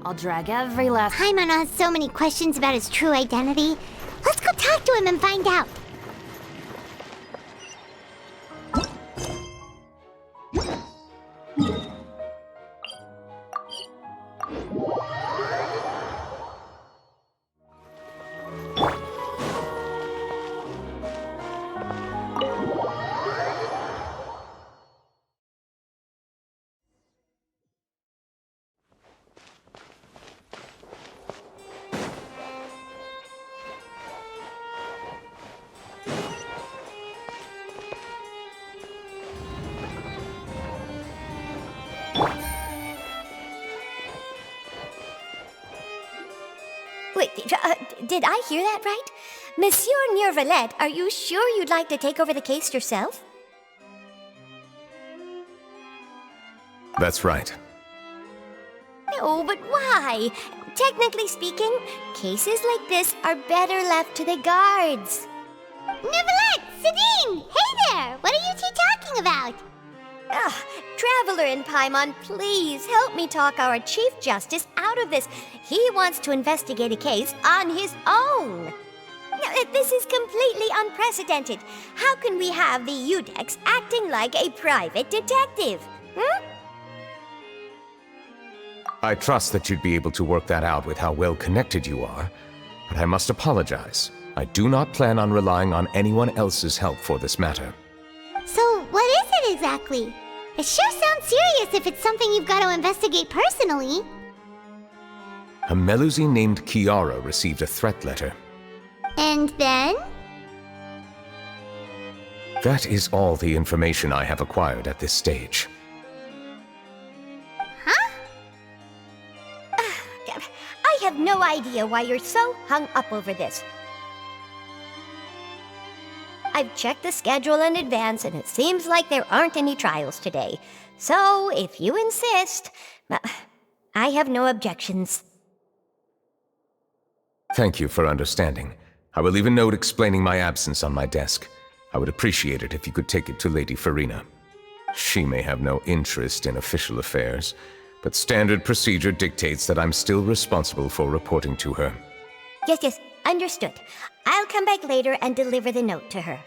I'll drag every last... Paimon has so many questions about his true identity. Let's go talk to him and find out. Wait, did I hear that right? Monsieur Neuvillette, are you sure you'd like to take over the case yourself? That's right. No, but why? Technically speaking, cases like this are better left to the guards. Neuvillette! Sidine! Hey there! What are you two talking about? Traveler in Paimon, please help me talk our Chief Justice out of this. He wants to investigate a case on his own. Now, this is completely unprecedented. How can we have the Udex acting like a private detective? I trust that you'd be able to work that out with how well connected you are, but I must apologize. I do not plan on relying on anyone else's help for this matter. So, what is it exactly? It sure sounds serious if it's something you've got to investigate personally. A Melusine named Kiara received a threat letter. And then? That is all the information I have acquired at this stage. Huh? I have no idea why you're so hung up over this. I've checked the schedule in advance, and it seems like there aren't any trials today. So, if you insist, I have no objections. Thank you for understanding. I will leave a note explaining my absence on my desk. I would appreciate it if you could take it to Lady Farina. She may have no interest in official affairs, but standard procedure dictates that I'm still responsible for reporting to her. Yes, understood. I'll come back later and deliver the note to her.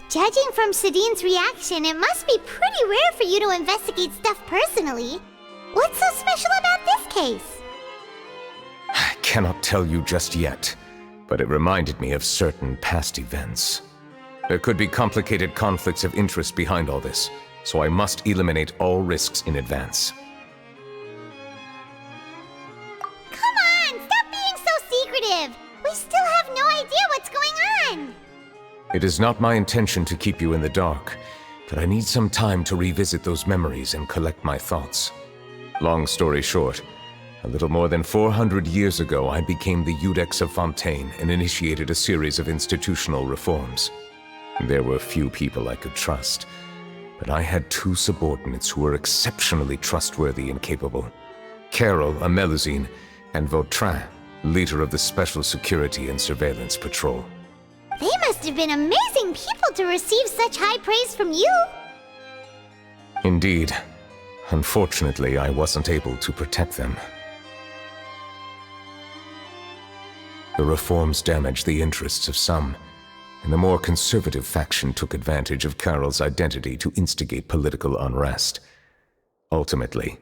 Judging from Sidine's reaction, it must be pretty rare for you to investigate stuff personally. What's so special about this case? I cannot tell you just yet, but it reminded me of certain past events. There could be complicated conflicts of interest behind all this, so I must eliminate all risks in advance. Come on, stop being so secretive! We still have no idea what's going on! It is not my intention to keep you in the dark, but I need some time to revisit those memories and collect my thoughts. Long story short, a little more than 400 years ago I became the Udex of Fontaine and initiated a series of institutional reforms. There were few people I could trust, but I had two subordinates who were exceptionally trustworthy and capable. Carol, a Melusine, and Vautrin, leader of the Special Security and Surveillance Patrol. They must have been amazing people to receive such high praise from you! Indeed. Unfortunately, I wasn't able to protect them. The reforms damaged the interests of some, and the more conservative faction took advantage of Carol's identity to instigate political unrest. Ultimately,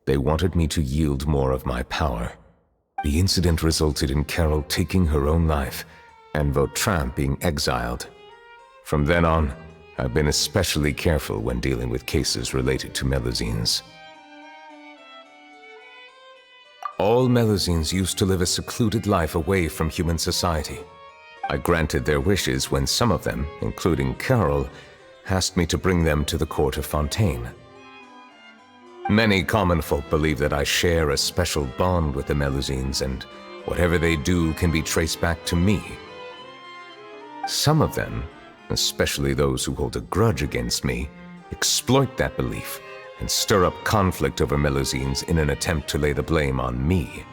they wanted me to yield more of my power. The incident resulted in Carol taking her own life, and Vautrin being exiled. From then on, I've been especially careful when dealing with cases related to Melusines. All Melusines used to live a secluded life away from human society. I granted their wishes when some of them, including Carol, asked me to bring them to the court of Fontaine. Many common folk believe that I share a special bond with the Melusines, and whatever they do can be traced back to me. Some of them, especially those who hold a grudge against me, exploit that belief and stir up conflict over Melusines in an attempt to lay the blame on me.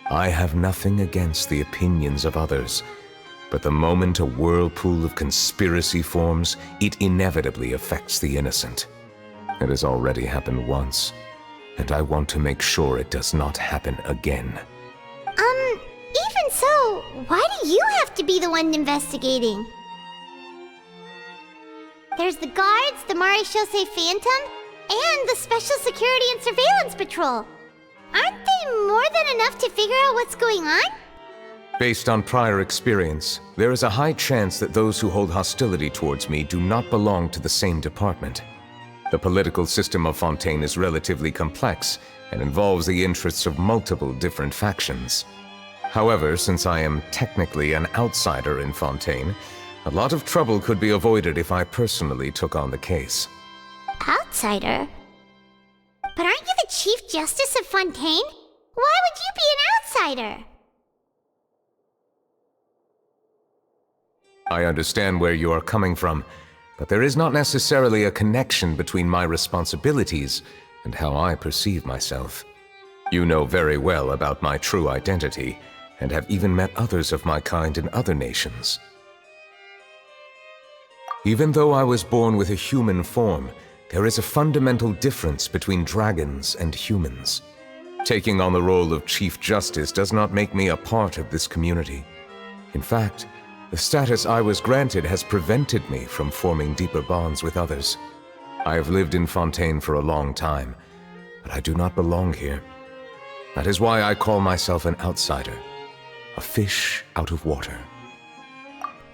I have nothing against the opinions of others, But the moment a whirlpool of conspiracy forms, it inevitably affects the innocent. It has already happened once, and I want to make sure it does not happen again. Even so, why do you have to be the one investigating? There's the guards, the Marechaussee Phantom, and the Special Security and Surveillance Patrol. Aren't they more than enough to figure out what's going on? Based on prior experience, there is a high chance that those who hold hostility towards me do not belong to the same department. The political system of Fontaine is relatively complex and involves the interests of multiple different factions. However, since I am technically an outsider in Fontaine, a lot of trouble could be avoided if I personally took on the case. Outsider? But aren't you the Chief Justice of Fontaine? Why would you be an outsider? I understand where you are coming from, but there is not necessarily a connection between my responsibilities and how I perceive myself. You know very well about my true identity, and have even met others of my kind in other nations. Even though I was born with a human form, there is a fundamental difference between dragons and humans. Taking on the role of Chief Justice does not make me a part of this community. In fact, the status I was granted has prevented me from forming deeper bonds with others. I have lived in Fontaine for a long time, but I do not belong here. That is why I call myself an outsider, a fish out of water.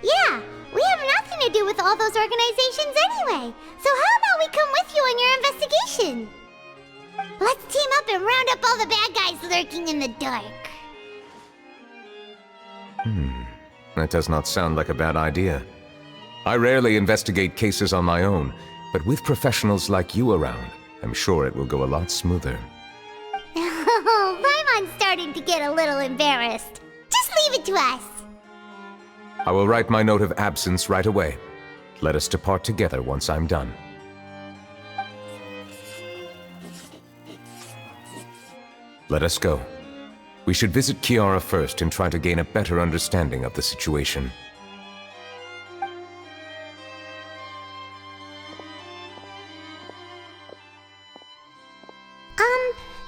Yeah, we have nothing to do with all those organizations anyway. So how about we come with you on your investigation? Let's team up and round up all the bad guys lurking in the dark. That does not sound like a bad idea. I rarely investigate cases on my own, but with professionals like you around, I'm sure it will go a lot smoother. Oh, Paimon's starting to get a little embarrassed. Just leave it to us. I will write my note of absence right away. Let us depart together once I'm done. Let us go. We should visit Kiara first and try to gain a better understanding of the situation.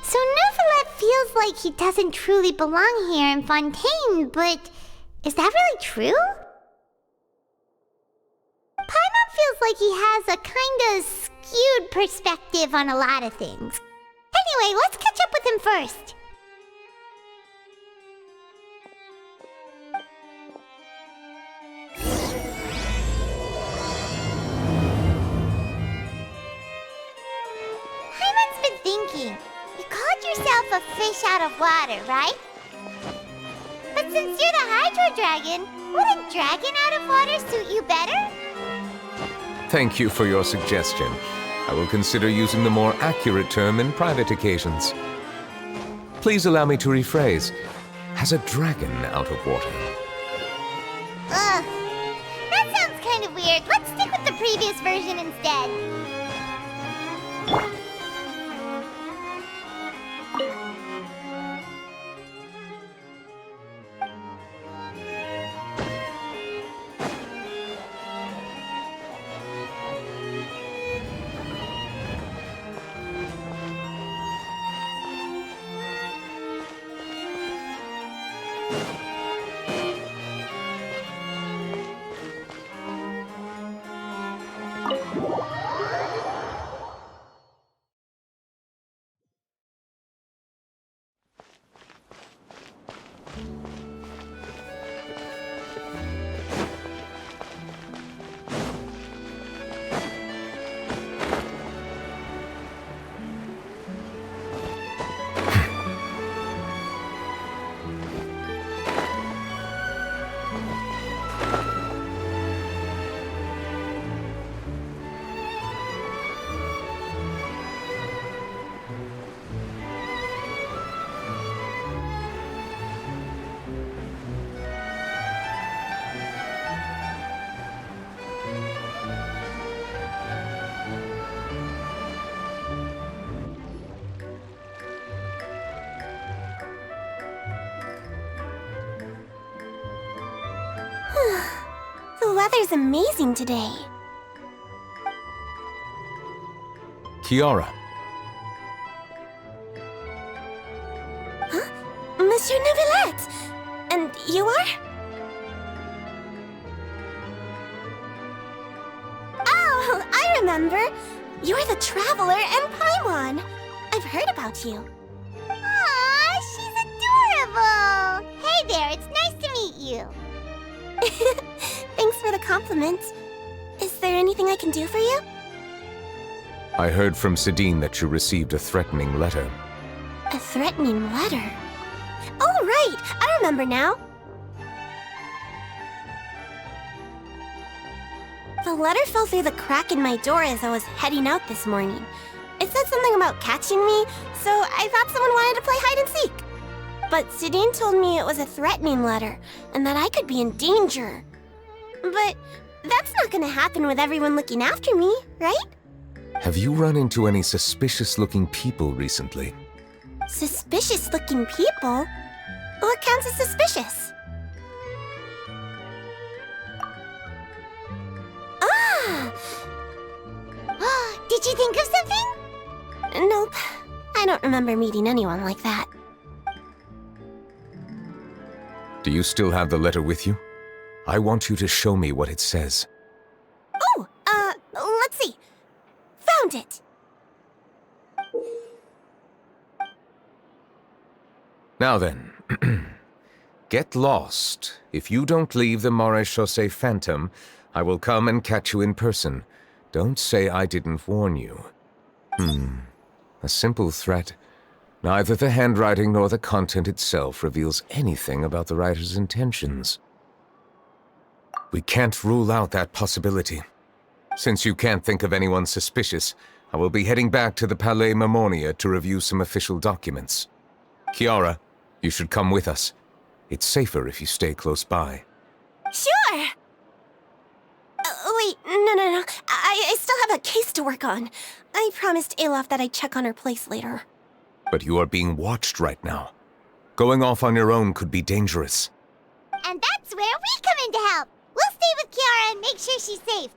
So Neuvillette feels like he doesn't truly belong here in Fontaine, but is that really true? Paimon feels like he has a kinda skewed perspective on a lot of things. Anyway, let's catch up with him first. Paimon's been thinking. You called yourself a fish out of water, right? But since you're the Hydro Dragon, wouldn't dragon out of water suit you better? Thank you for your suggestion. I will consider using the more accurate term in private occasions. Please allow me to rephrase. Has a dragon out of water? Ugh. That sounds kind of weird. Let's stick with the previous version instead. The weather's amazing today. Kiara, Monsieur Neuvillette! And you are? Oh, I remember! You're the Traveler and Paimon! I've heard about you. Aw, she's adorable! Hey there, it's nice to meet you. Thanks for the compliment. Is there anything I can do for you? I heard from Sidine that you received a threatening letter. A threatening letter? Oh, right! I remember now. The letter fell through the crack in my door as I was heading out this morning. It said something about catching me, so I thought someone wanted to play hide and seek. But Sidine told me it was a threatening letter, and that I could be in danger. But that's not gonna happen with everyone looking after me, right? Have you run into any suspicious-looking people recently? Suspicious-looking people? What counts as suspicious? Ah! Did you think of something? Nope. I don't remember meeting anyone like that. Do you still have the letter with you? I want you to show me what it says. Oh, let's see. Found it. Now then, get lost. If you don't leave the Maréchaussée Phantom, I will come and catch you in person. Don't say I didn't warn you. A simple threat. Neither the handwriting nor the content itself reveals anything about the writer's intentions. We can't rule out that possibility. Since you can't think of anyone suspicious, I will be heading back to the Palais Mermonia to review some official documents. Kiara, you should come with us. It's safer if you stay close by. Sure! Wait, no. I still have a case to work on. I promised Alof that I'd check on her place later. But you are being watched right now. Going off on your own could be dangerous. And that's where we come in to help. We'll stay with Kiara and make sure she's safe.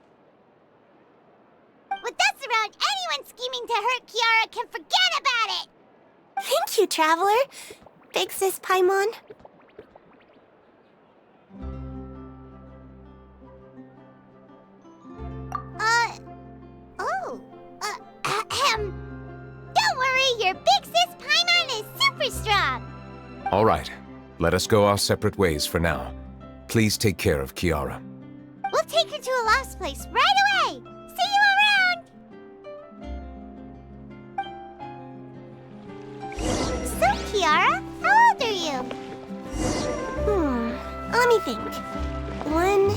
With us around, anyone scheming to hurt Kiara can forget about it! Thank you, Traveler. Big Sis Paimon. Don't worry, your big sis Paimon is super strong! All right, let us go our separate ways for now. Please take care of Kiara. We'll take her to a lost place right away! See you around! So, Kiara, how old are you? Let me think. 1,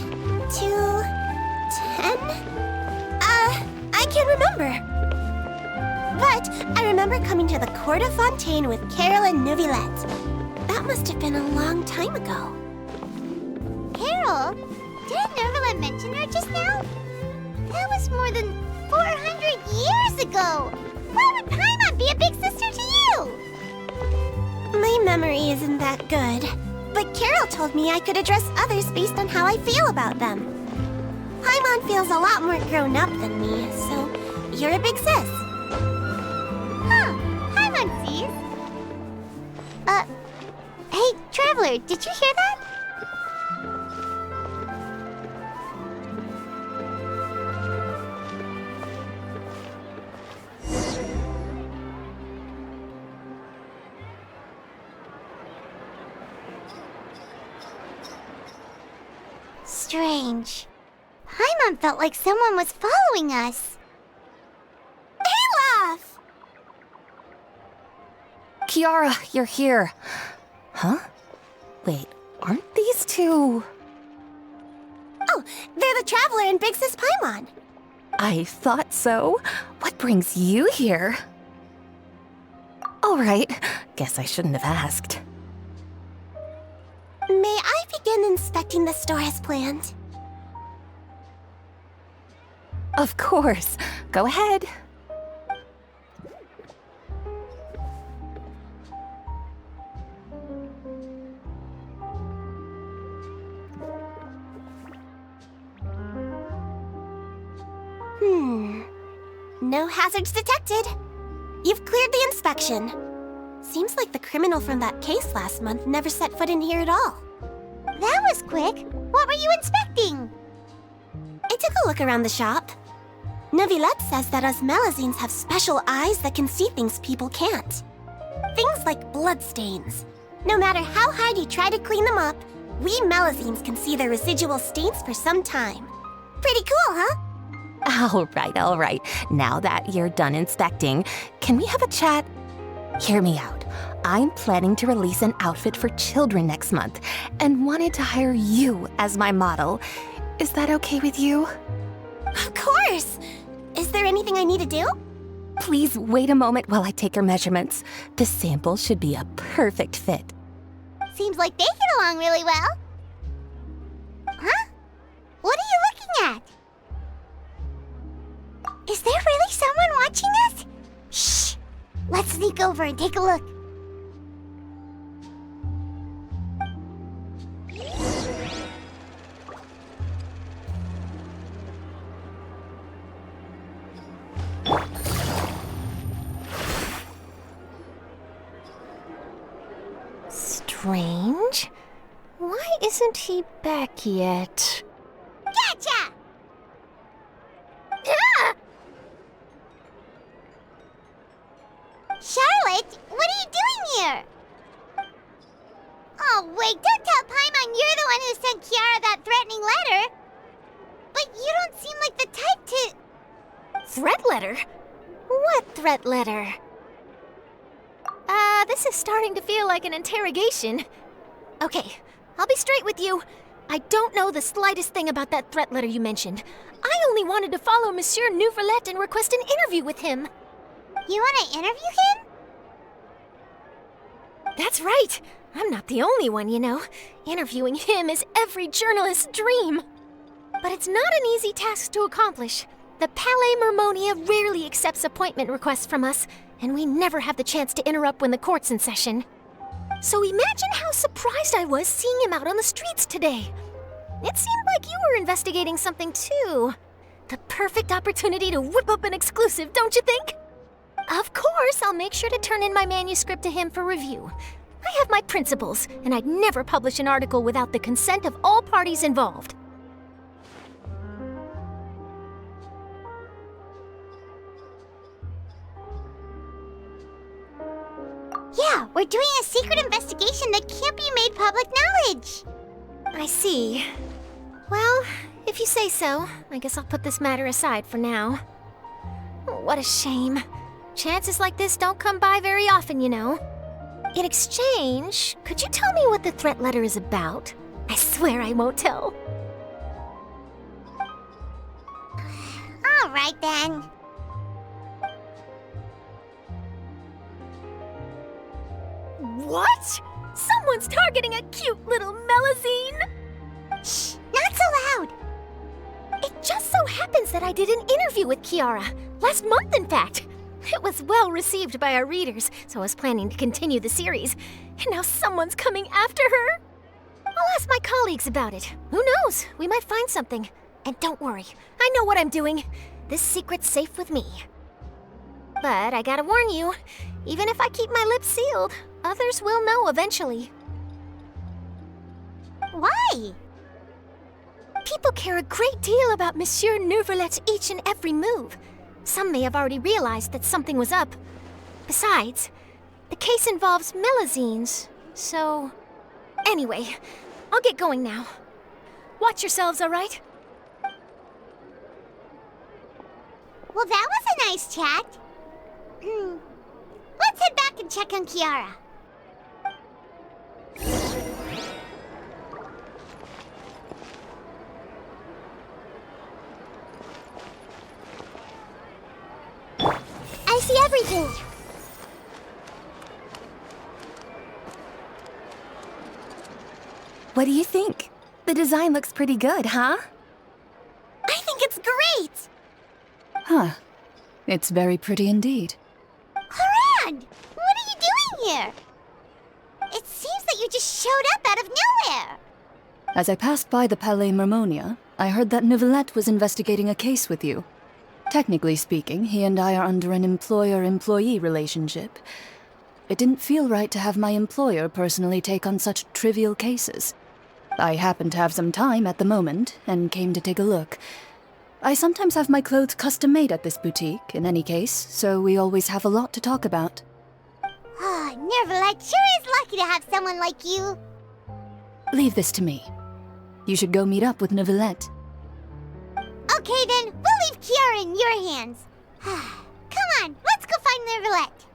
2, 10? I can't remember. But I remember coming to the Court of Fontaine with Carol and Neuvillette. That must have been a long time ago. Carol? Didn't Neuvillette mention her just now? That was more than 400 years ago! Why would Paimon be a big sister to you? My memory isn't that good, but Carol told me I could address others based on how I feel about them. Paimon feels a lot more grown up than me, so you're a big sis. Huh, Paimon sees. Hey, Traveler, did you hear that? Strange. Paimon felt like someone was following us. Olaf! Kiara, you're here. Huh? Wait, aren't these two... Oh, they're the Traveler and Big Sis Paimon. I thought so. What brings you here? All right, guess I shouldn't have asked. May I begin inspecting the store as planned? Of course. Go ahead. No hazards detected. You've cleared the inspection. Seems like the criminal from that case last month never set foot in here at all. That was quick. What were you inspecting? I took a look around the shop. Neuvillette says that us Melazines have special eyes that can see things people can't. Things like bloodstains. No matter how hard you try to clean them up, we Melazines can see their residual stains for some time. Pretty cool, huh? All right. Now that you're done inspecting, can we have a chat? Hear me out. I'm planning to release an outfit for children next month and wanted to hire you as my model. Is that okay with you? Of course! Is there anything I need to do? Please wait a moment while I take your measurements. The sample should be a perfect fit. Seems like they get along really well. Huh? What are you looking at? Is there really someone watching us? Shh! Let's sneak over and take a look. Strange. Why isn't he back yet? Gotcha! Ah! Charlotte, what are you doing here? Oh, wait, don't tell Paimon you're the one who sent Kiara that threatening letter. But you don't seem like the type to... Threat letter? What threat letter? This is starting to feel like an interrogation. Okay, I'll be straight with you. I don't know the slightest thing about that threat letter you mentioned. I only wanted to follow Monsieur Neuvillette and request an interview with him. You want to interview him? That's right. I'm not the only one, you know. Interviewing him is every journalist's dream. But it's not an easy task to accomplish. The Palais Mermonia rarely accepts appointment requests from us, and we never have the chance to interrupt when the court's in session. So imagine how surprised I was seeing him out on the streets today. It seemed like you were investigating something too. The perfect opportunity to whip up an exclusive, don't you think? Of course, I'll make sure to turn in my manuscript to him for review. I have my principles, and I'd never publish an article without the consent of all parties involved. Yeah, we're doing a secret investigation that can't be made public knowledge. I see. Well, if you say so, I guess I'll put this matter aside for now. Oh, what a shame. Chances like this don't come by very often, you know. In exchange, could you tell me what the threat letter is about? I swear I won't tell. All right, then. What? Someone's targeting a cute little Melazine? Shh, not so loud. It just so happens that I did an interview with Kiara. Last month, in fact. It was well received by our readers, so I was planning to continue the series. And now someone's coming after her. I'll ask my colleagues about it. Who knows? We might find something. And don't worry, I know what I'm doing. This secret's safe with me. But I gotta warn you, even if I keep my lips sealed, others will know eventually. Why? People care a great deal about Monsieur Neuvillette's each and every move. Some may have already realized that something was up. Besides, the case involves Melazines, so... Anyway, I'll get going now. Watch yourselves, all right? Well, that was a nice chat. Let's head back and check on Kiara. I see everything. What do you think? The design looks pretty good, huh? I think it's great! Huh. It's very pretty indeed. Harad! What are you doing here? It seems that you just showed up out of nowhere. As I passed by the Palais Mermonia, I heard that Neuvillette was investigating a case with you. Technically speaking, he and I are under an employer-employee relationship. It didn't feel right to have my employer personally take on such trivial cases. I happened to have some time at the moment, and came to take a look. I sometimes have my clothes custom-made at this boutique, in any case, so we always have a lot to talk about. Ah, Neuvillette sure is lucky to have someone like you. Leave this to me. You should go meet up with Neuvillette. Okay then, we'll leave Kiara in your hands. Come on, let's go find Neuvillette.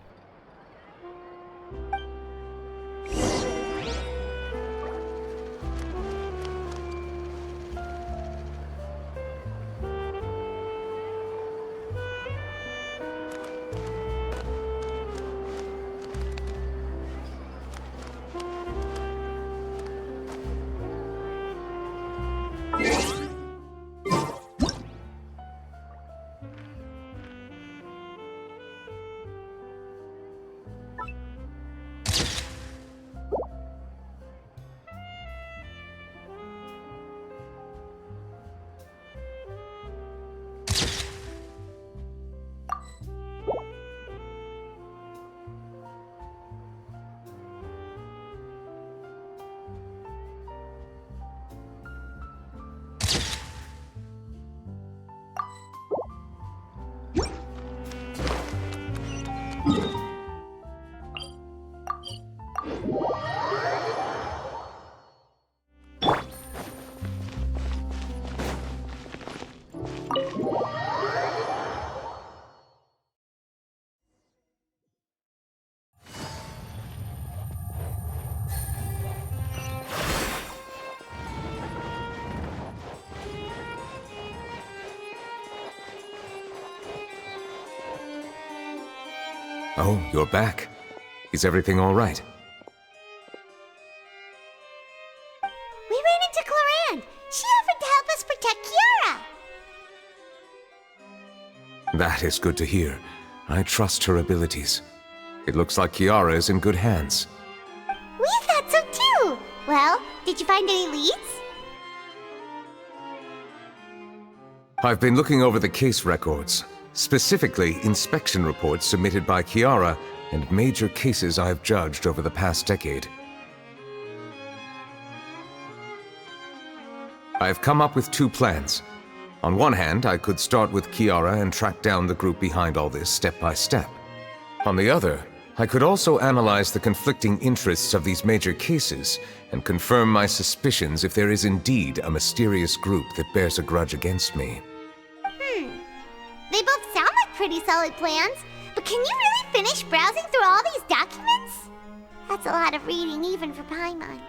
Oh, you're back. Is everything all right? We ran into Clorinde. She offered to help us protect Kiara. That is good to hear. I trust her abilities. It looks like Kiara is in good hands. We thought so too. Well, did you find any leads? I've been looking over the case records, specifically inspection reports submitted by Kiara and major cases I've judged over the past decade. I've come up with two plans. On one hand, I could start with Kiara and track down the group behind all this step by step. On the other, I could also analyze the conflicting interests of these major cases and confirm my suspicions if there is indeed a mysterious group that bears a grudge against me. They both sound like pretty solid plans, but can you really finish browsing through all these documents? That's a lot of reading even for Paimon.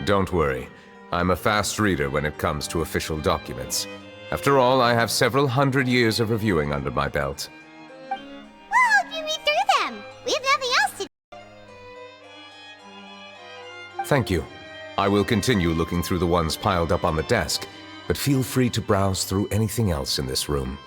Don't worry. I'm a fast reader when it comes to official documents. After all, I have several hundred years of reviewing under my belt. We'll help you read through them. We have nothing else to do. Thank you. I will continue looking through the ones piled up on the desk, but feel free to browse through anything else in this room.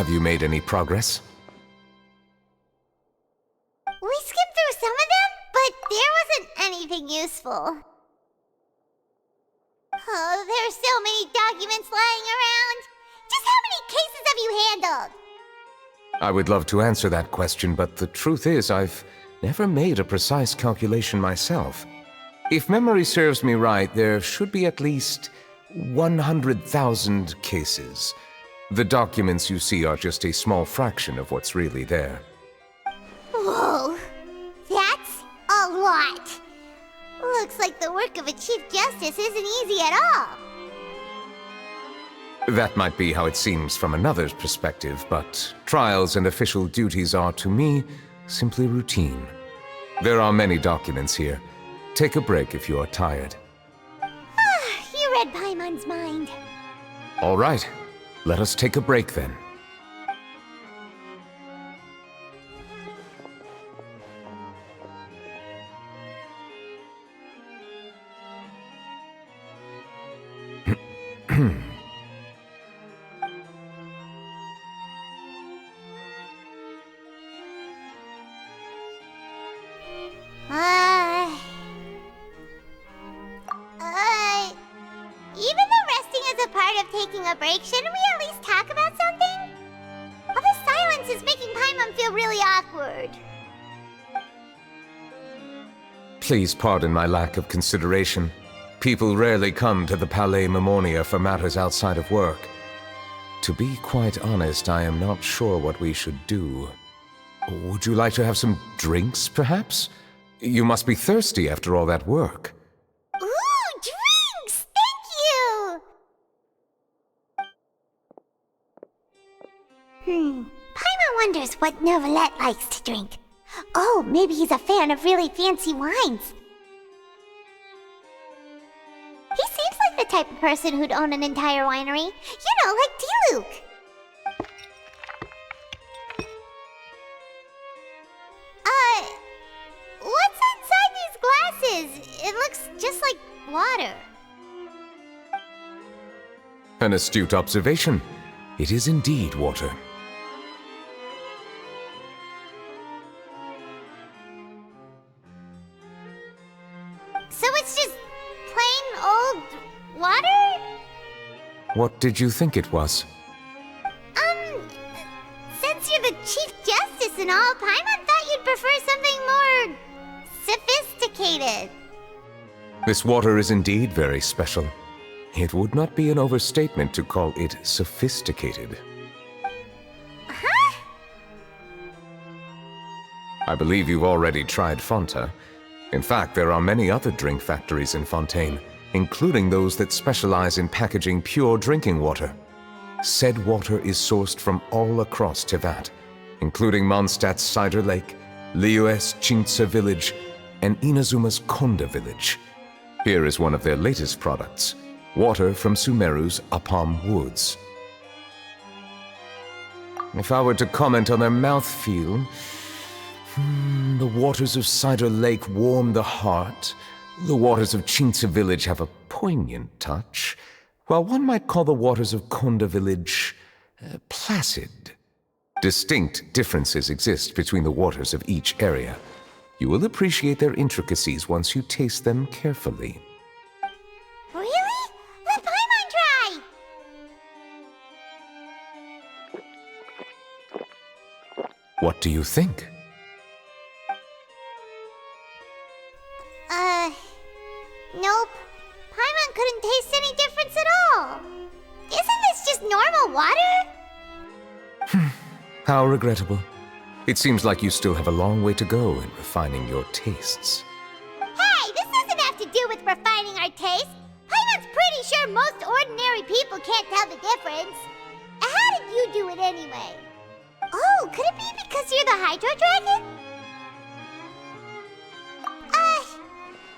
Have you made any progress? We skimmed through some of them, but there wasn't anything useful. Oh, there are so many documents lying around. Just how many cases have you handled? I would love to answer that question, but the truth is I've never made a precise calculation myself. If memory serves me right, there should be at least 100,000 cases. The documents you see are just a small fraction of what's really there. Whoa, that's a lot. Looks like the work of a Chief Justice isn't easy at all. That might be how it seems from another's perspective, but trials and official duties are, to me, simply routine. There are many documents here. Take a break if you are tired. You read Paimon's mind. All right, let us take a break then. Even though resting is a part of taking a break, shouldn't we at least talk about something? All this silence is making Paimon feel really awkward. Please pardon my lack of consideration. People rarely come to the Palais Mermonia for matters outside of work. To be quite honest, I am not sure what we should do. Would you like to have some drinks, perhaps? You must be thirsty after all that work. Ooh, drinks! Thank you! Paimon wonders what Neuvillette likes to drink. Oh, maybe he's a fan of really fancy wines. He seems like the type of person who'd own an entire winery. You know, like D-Luke. What's inside these glasses? It looks just like water. An astute observation. It is indeed water. So it's just plain old water? What did you think it was? Since you're the Chief Justice and all, Paimon thought you'd prefer something more sophisticated. This water is indeed very special. It would not be an overstatement to call it sophisticated. Huh? I believe you've already tried Fonta. In fact, there are many other drink factories in Fontaine, including those that specialize in packaging pure drinking water. Said water is sourced from all across Teyvat, including Mondstadt's Cider Lake, Liyue's Chintsa Village, and Inazuma's Konda Village. Here is one of their latest products, water from Sumeru's Apam Woods. If I were to comment on their mouthfeel, the waters of Cider Lake warm the heart. The waters of Chintsa Village have a poignant touch, while one might call the waters of Konda Village placid. Distinct differences exist between the waters of each area. You will appreciate their intricacies once you taste them carefully. Really? Let Paimon try! What do you think? Nope. Paimon couldn't taste any difference at all. Isn't this just normal water? How regrettable. It seems like you still have a long way to go in refining your tastes. Hey, this doesn't have to do with refining our taste. Paimon's pretty sure most ordinary people can't tell the difference. How did you do it anyway? Oh, could it be because you're the Hydro Dragon?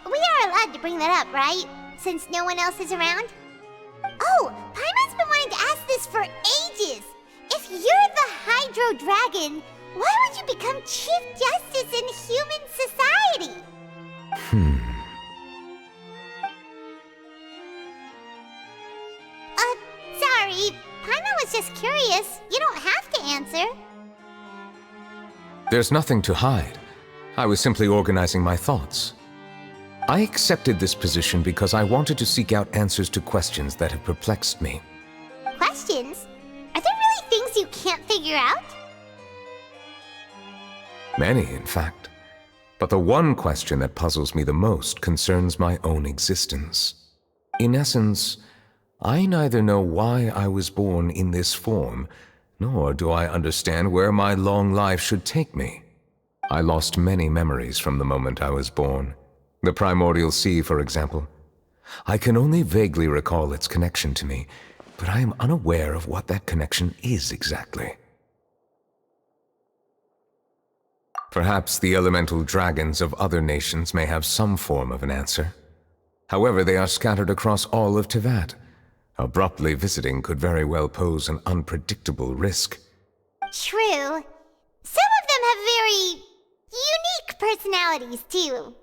We are allowed to bring that up, right? Since no one else is around? Oh, Paimon's been wanting to ask this for ages. If you're the Hydro Dragon, why would you become Chief Justice in human society? Sorry. Paimon was just curious. You don't have to answer. There's nothing to hide. I was simply organizing my thoughts. I accepted this position because I wanted to seek out answers to questions that have perplexed me. Questions? Are there really things you can't figure out? Many, in fact. But the one question that puzzles me the most concerns my own existence. In essence, I neither know why I was born in this form, nor do I understand where my long life should take me. I lost many memories from the moment I was born. The primordial sea, for example. I can only vaguely recall its connection to me, but I am unaware of what that connection is exactly. Perhaps the elemental dragons of other nations may have some form of an answer. However, they are scattered across all of Teyvat. Abruptly visiting could very well pose an unpredictable risk. True. Some of them have very unique personalities, too.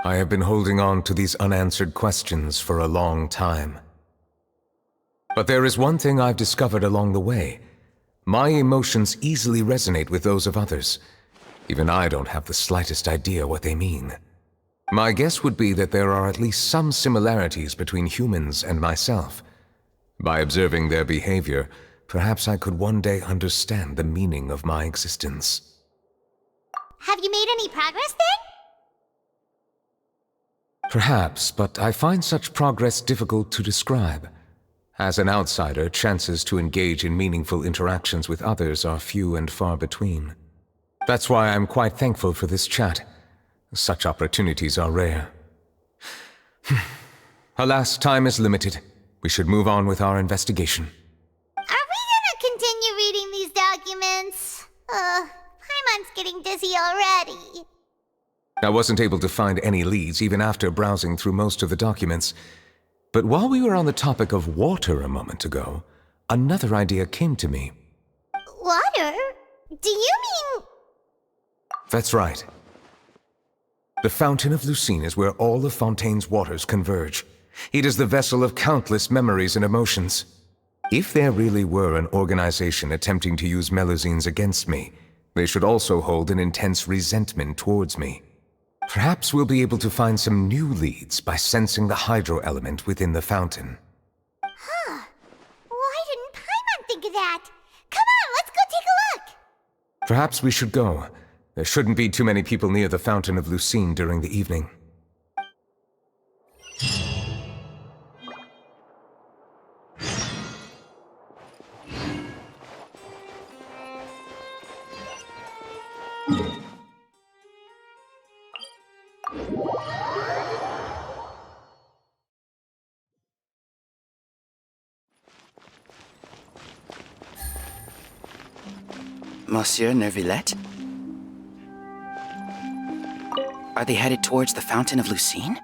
I have been holding on to these unanswered questions for a long time. But there is one thing I've discovered along the way. My emotions easily resonate with those of others. Even I don't have the slightest idea what they mean. My guess would be that there are at least some similarities between humans and myself. By observing their behavior, perhaps I could one day understand the meaning of my existence. Have you made any progress then? Perhaps, but I find such progress difficult to describe. As an outsider, chances to engage in meaningful interactions with others are few and far between. That's why I'm quite thankful for this chat. Such opportunities are rare. Alas, time is limited. We should move on with our investigation. Are we gonna continue reading these documents? Paimon's getting dizzy already. I wasn't able to find any leads even after browsing through most of the documents. But while we were on the topic of water a moment ago, another idea came to me. Water? Do you mean... That's right. The Fountain of Lucine is where all of Fontaine's waters converge. It is the vessel of countless memories and emotions. If there really were an organization attempting to use Melusines against me, they should also hold an intense resentment towards me. Perhaps we'll be able to find some new leads by sensing the hydro element within the fountain. Huh. Why didn't Paimon think of that? Come on, let's go take a look! Perhaps we should go. There shouldn't be too many people near the Fountain of Lucine during the evening. Monsieur Neuvillette? Are they headed towards the Fountain of Lucine?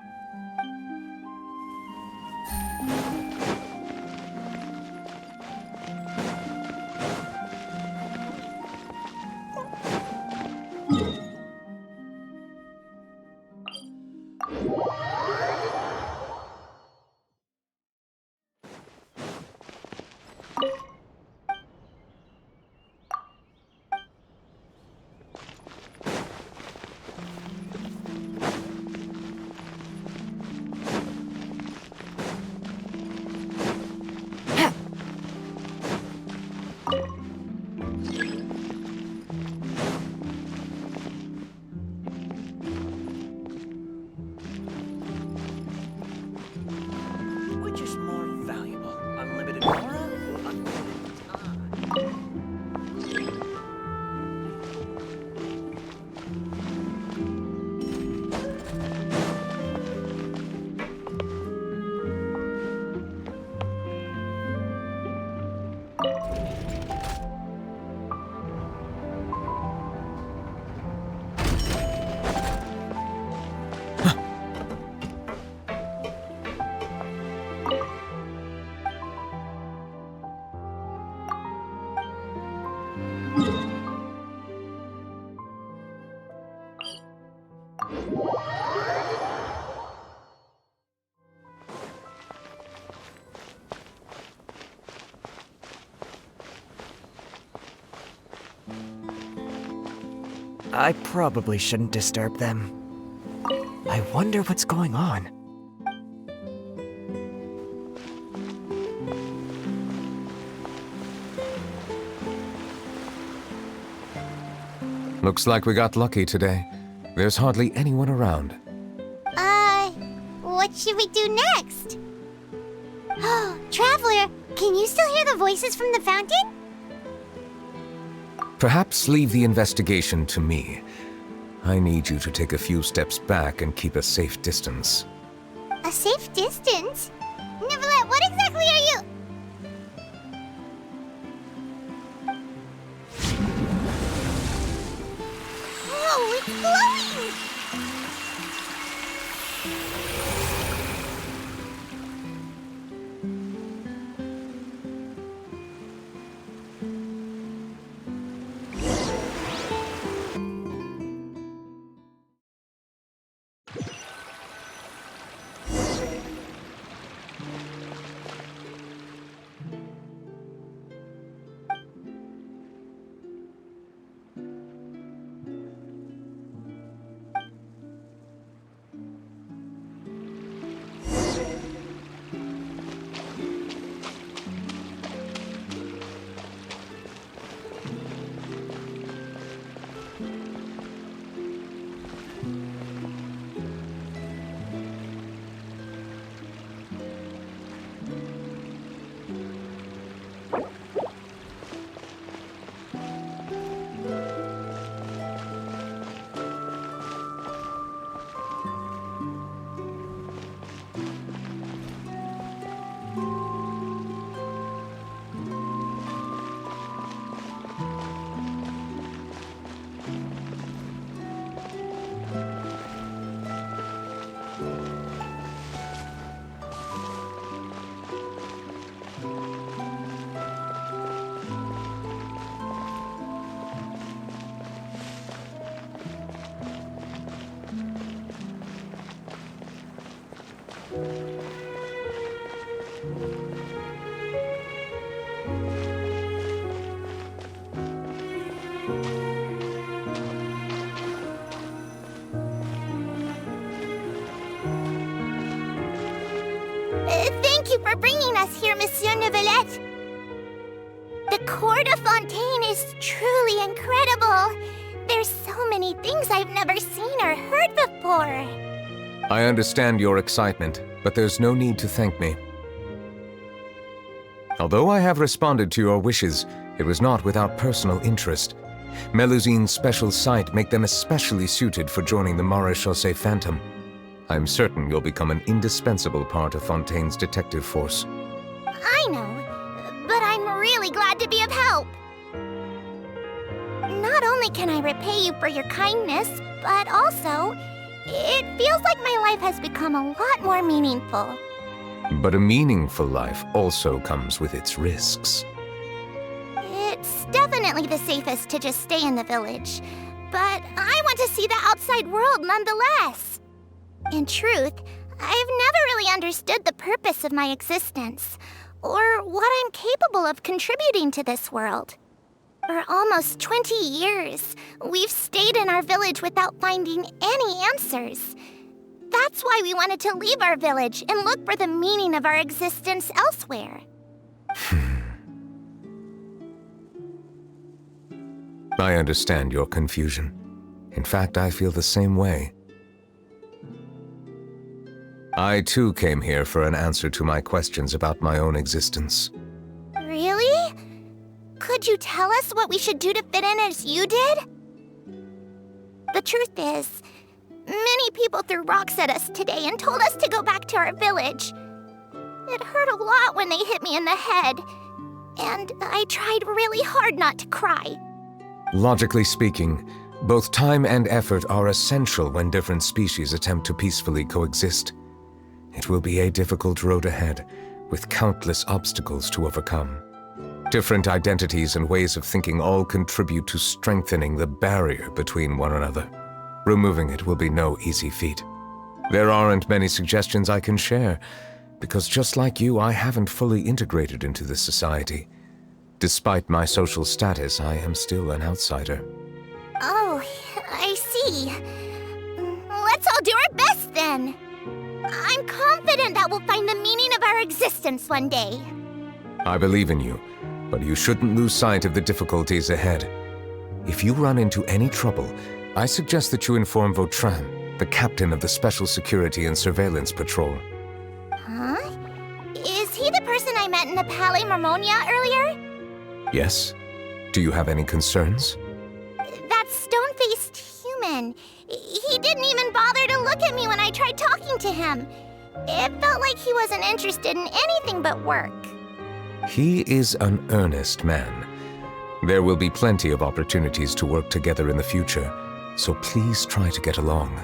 Which is more valuable, unlimited aura or unlimited time? I probably shouldn't disturb them. I wonder what's going on. Looks like we got lucky today. There's hardly anyone around. What should we do next? Oh, Traveler, can you still hear the voices from the fountain? Perhaps leave the investigation to me. I need you to take a few steps back and keep a safe distance. A safe distance? Neuvillette, what exactly are you? Whoa, it's glowing! Thank you for bringing us here, Monsieur Neuvillette. The court of Fontaine is truly incredible. There's so many things I've never seen or heard before. I understand your excitement, but there's no need to thank me. Although I have responded to your wishes, it was not without personal interest. Melusine's special sight make them especially suited for joining the Maréchaussée Phantom. I'm certain you'll become an indispensable part of Fontaine's detective force. I know, but I'm really glad to be of help. Not only can I repay you for your kindness, but also, it feels like my life has become a lot more meaningful. But a meaningful life also comes with its risks. It's definitely the safest to just stay in the village, but I want to see the outside world nonetheless. In truth, I've never really understood the purpose of my existence, or what I'm capable of contributing to this world. For almost 20 years, we've stayed in our village without finding any answers. That's why we wanted to leave our village and look for the meaning of our existence elsewhere. I understand your confusion. In fact, I feel the same way. I too came here for an answer to my questions about my own existence. Really? Could you tell us what we should do to fit in as you did? The truth is, many people threw rocks at us today and told us to go back to our village. It hurt a lot when they hit me in the head, and I tried really hard not to cry. Logically speaking, both time and effort are essential when different species attempt to peacefully coexist. It will be a difficult road ahead, with countless obstacles to overcome. Different identities and ways of thinking all contribute to strengthening the barrier between one another. Removing it will be no easy feat. There aren't many suggestions I can share, because just like you, I haven't fully integrated into this society. Despite my social status, I am still an outsider. Oh, I see. Let's all do our best then. I'm confident that we'll find the meaning of our existence one day. I believe in you, but you shouldn't lose sight of the difficulties ahead. If you run into any trouble, I suggest that you inform Vautrin, the captain of the Special Security and Surveillance Patrol. Huh? Is he the person I met in the Palais Marmonia earlier? Yes? Do you have any concerns? That stone-faced human. He didn't even bother to look at me when I tried talking to him. It felt like he wasn't interested in anything but work. He is an earnest man. There will be plenty of opportunities to work together in the future, so please try to get along.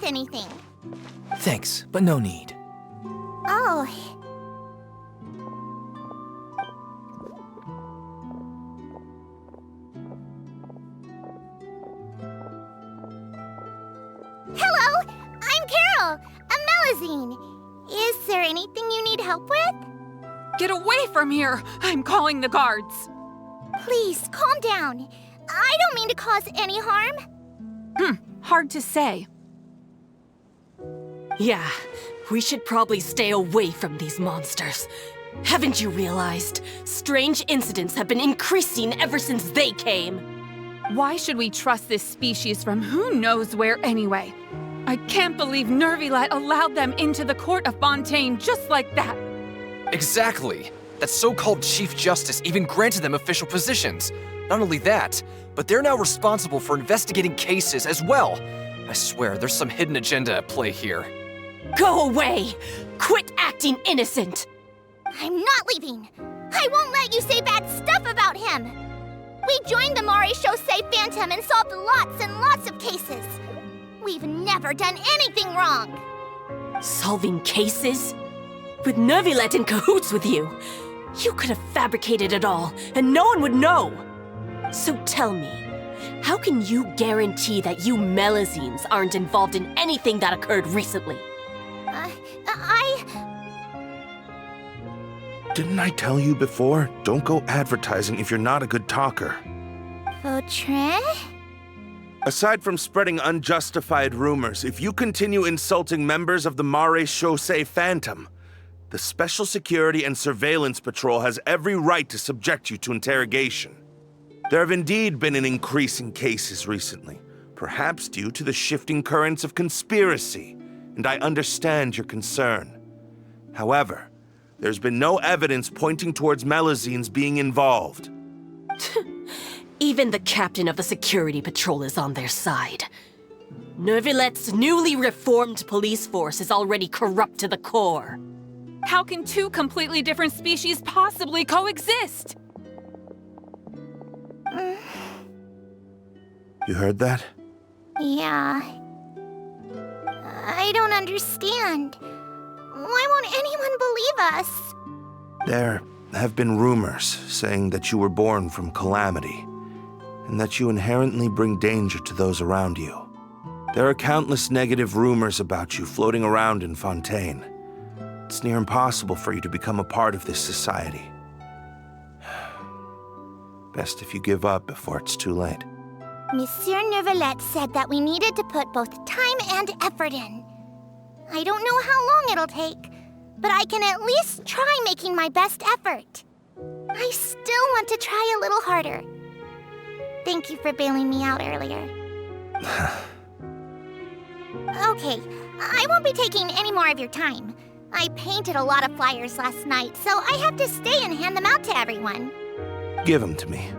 Anything. Thanks, but no need. Oh. Hello, I'm Carol, a Melazine. Is there anything you need help with? Get away from here! I'm calling the guards. Please, calm down. I don't mean to cause any harm. Hard to say. Yeah, we should probably stay away from these monsters. Haven't you realized? Strange incidents have been increasing ever since they came. Why should we trust this species from who knows where anyway? I can't believe Neuvillette allowed them into the court of Fontaine just like that. Exactly. That so-called Chief Justice even granted them official positions. Not only that, but they're now responsible for investigating cases as well. I swear, there's some hidden agenda at play here. Go away! Quit acting innocent! I'm not leaving. I won't let you say bad stuff about him. We joined the Maréchaussée Phantom and solved lots and lots of cases. We've never done anything wrong. Solving cases? With Neuvillette in cahoots with you? You could have fabricated it all, and no one would know. So tell me, how can you guarantee that you Melazines aren't involved in anything that occurred recently? Didn't I tell you before? Don't go advertising if you're not a good talker. Vautrin? Aside from spreading unjustified rumors, if you continue insulting members of the Maréchaussée Phantom, the Special Security and Surveillance Patrol has every right to subject you to interrogation. There have indeed been an increase in cases recently, perhaps due to the shifting currents of conspiracy, and I understand your concern. However, there's been no evidence pointing towards Melazines being involved. Even the captain of the security patrol is on their side. Neuvillette's newly reformed police force is already corrupt to the core. How can two completely different species possibly coexist? You heard that? Yeah. I don't understand. Why won't anyone believe us? There have been rumors saying that you were born from calamity, and that you inherently bring danger to those around you. There are countless negative rumors about you floating around in Fontaine. It's near impossible for you to become a part of this society. Best if you give up before it's too late. Monsieur Neuvillette said that we needed to put both time and effort in. I don't know how long it'll take, but I can at least try making my best effort. I still want to try a little harder. Thank you for bailing me out earlier. Okay, I won't be taking any more of your time. I painted a lot of flyers last night, so I have to stay and hand them out to everyone. Give them to me.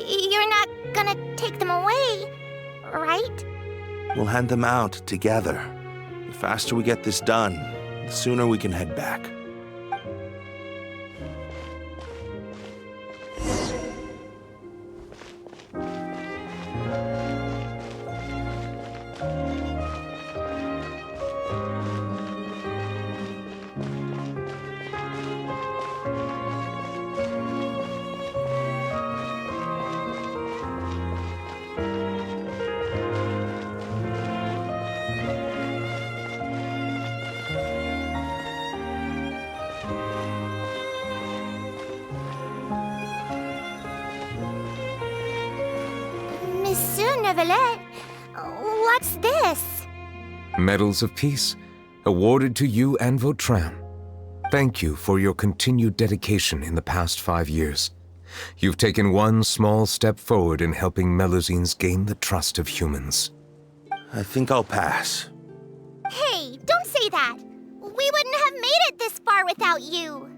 You're not gonna take them away, right? We'll hand them out together. The faster we get this done, the sooner we can head back. Monsieur Neuvillette, what's this? Medals of Peace, awarded to you and Vautrin. Thank you for your continued dedication in the past 5 years. You've taken one small step forward in helping Melusines gain the trust of humans. I think I'll pass. Hey, don't say that. We wouldn't have made it this far without you.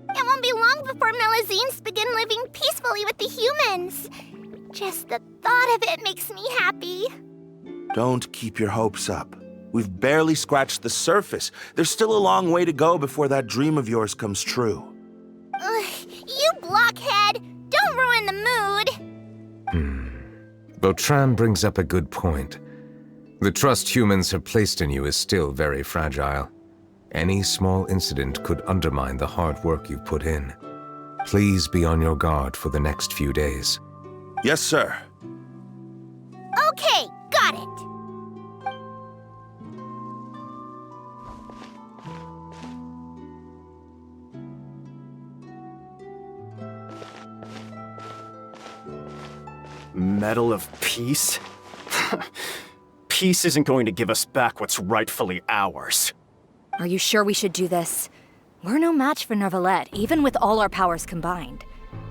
It won't be long before Melusines begin living peacefully with the humans. Just the thought of it makes me happy. Don't keep your hopes up. We've barely scratched the surface. There's still a long way to go before that dream of yours comes true. You blockhead! Don't ruin the mood! Vautrin brings up a good point. The trust humans have placed in you is still very fragile. Any small incident could undermine the hard work you've put in. Please be on your guard for the next few days. Yes, sir. Okay, got it. Medal of Peace? Peace isn't going to give us back what's rightfully ours. Are you sure we should do this? We're no match for Neuvillette, even with all our powers combined.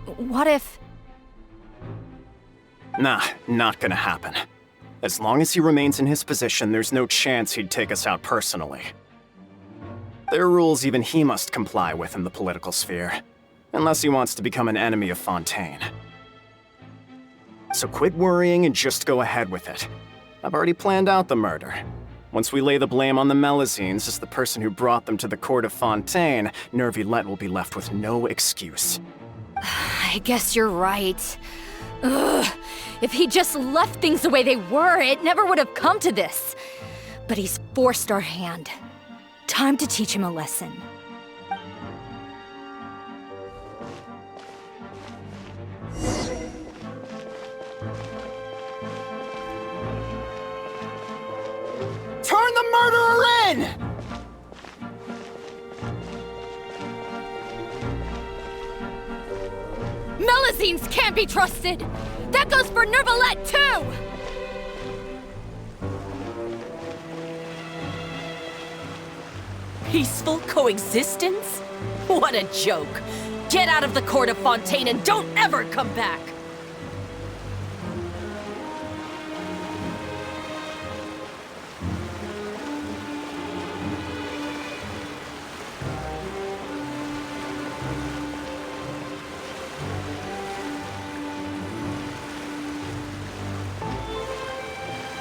What if... Nah, not gonna happen. As long as he remains in his position, there's no chance he'd take us out personally. There are rules even he must comply with in the political sphere, unless he wants to become an enemy of Fontaine. So quit worrying and just go ahead with it. I've already planned out the murder. Once we lay the blame on the Melusines as the person who brought them to the court of Fontaine, Neuvillette will be left with no excuse. I guess you're right. Ugh. If he just left things the way they were, it never would have come to this. But he's forced our hand. Time to teach him a lesson. Turn the murderer in! Melusines can't be trusted! That goes for Neuvillette, too! Peaceful coexistence? What a joke! Get out of the court of Fontaine and don't ever come back!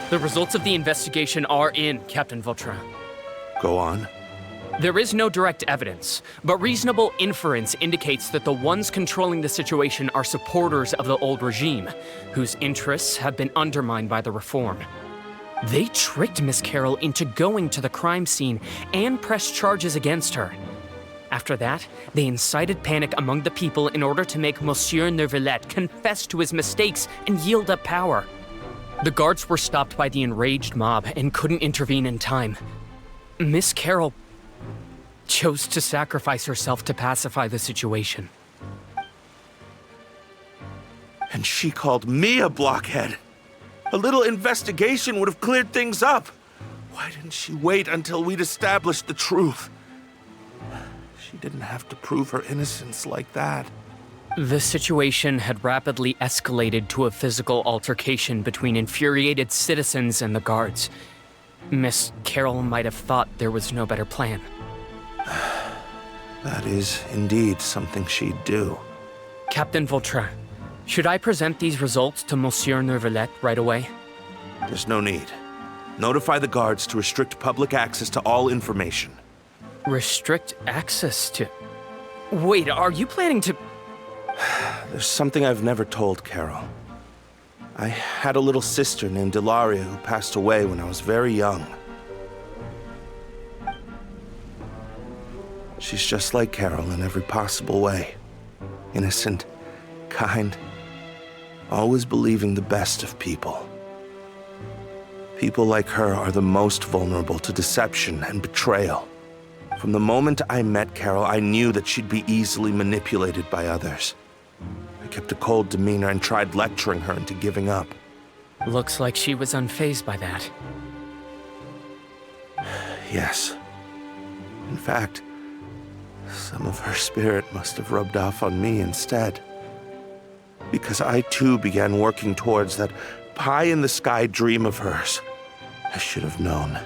The results of the investigation are in, Captain Vautrin. Go on. There is no direct evidence, but reasonable inference indicates that the ones controlling the situation are supporters of the old regime, whose interests have been undermined by the reform. They tricked Miss Carroll into going to the crime scene and pressed charges against her. After that, they incited panic among the people in order to make Monsieur Neuvillette confess to his mistakes and yield up power. The guards were stopped by the enraged mob and couldn't intervene in time. Miss Carroll chose to sacrifice herself to pacify the situation. And she called me a blockhead. A little investigation would have cleared things up. Why didn't she wait until we'd established the truth? She didn't have to prove her innocence like that. The situation had rapidly escalated to a physical altercation between infuriated citizens and the guards. Miss Carroll might have thought there was no better plan. That is indeed something she'd do. Captain Vautrin, should I present these results to Monsieur Neuvillette right away? There's no need. Notify the guards to restrict public access to all information. Restrict access to... Wait, are you planning to... There's something I've never told Carol. I had a little sister named Ilaria who passed away when I was very young. She's just like Carol in every possible way. Innocent, kind, always believing the best of people. People like her are the most vulnerable to deception and betrayal. From the moment I met Carol, I knew that she'd be easily manipulated by others. I kept a cold demeanor and tried lecturing her into giving up. Looks like she was unfazed by that. Yes. In fact, some of her spirit must have rubbed off on me instead. Because I too began working towards that pie-in-the-sky dream of hers. I should have known.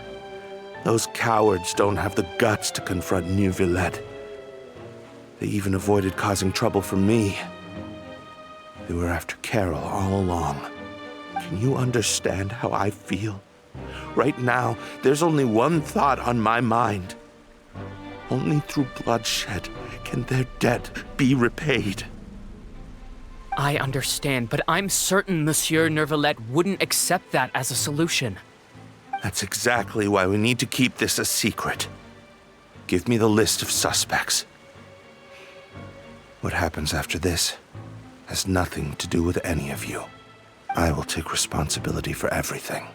Those cowards don't have the guts to confront Neuvillette. They even avoided causing trouble for me. They were after Carol all along. Can you understand how I feel? Right now, there's only one thought on my mind. Only through bloodshed can their debt be repaid. I understand, but I'm certain Monsieur Neuvillette wouldn't accept that as a solution. That's exactly why we need to keep this a secret. Give me the list of suspects. What happens after this has nothing to do with any of you. I will take responsibility for everything.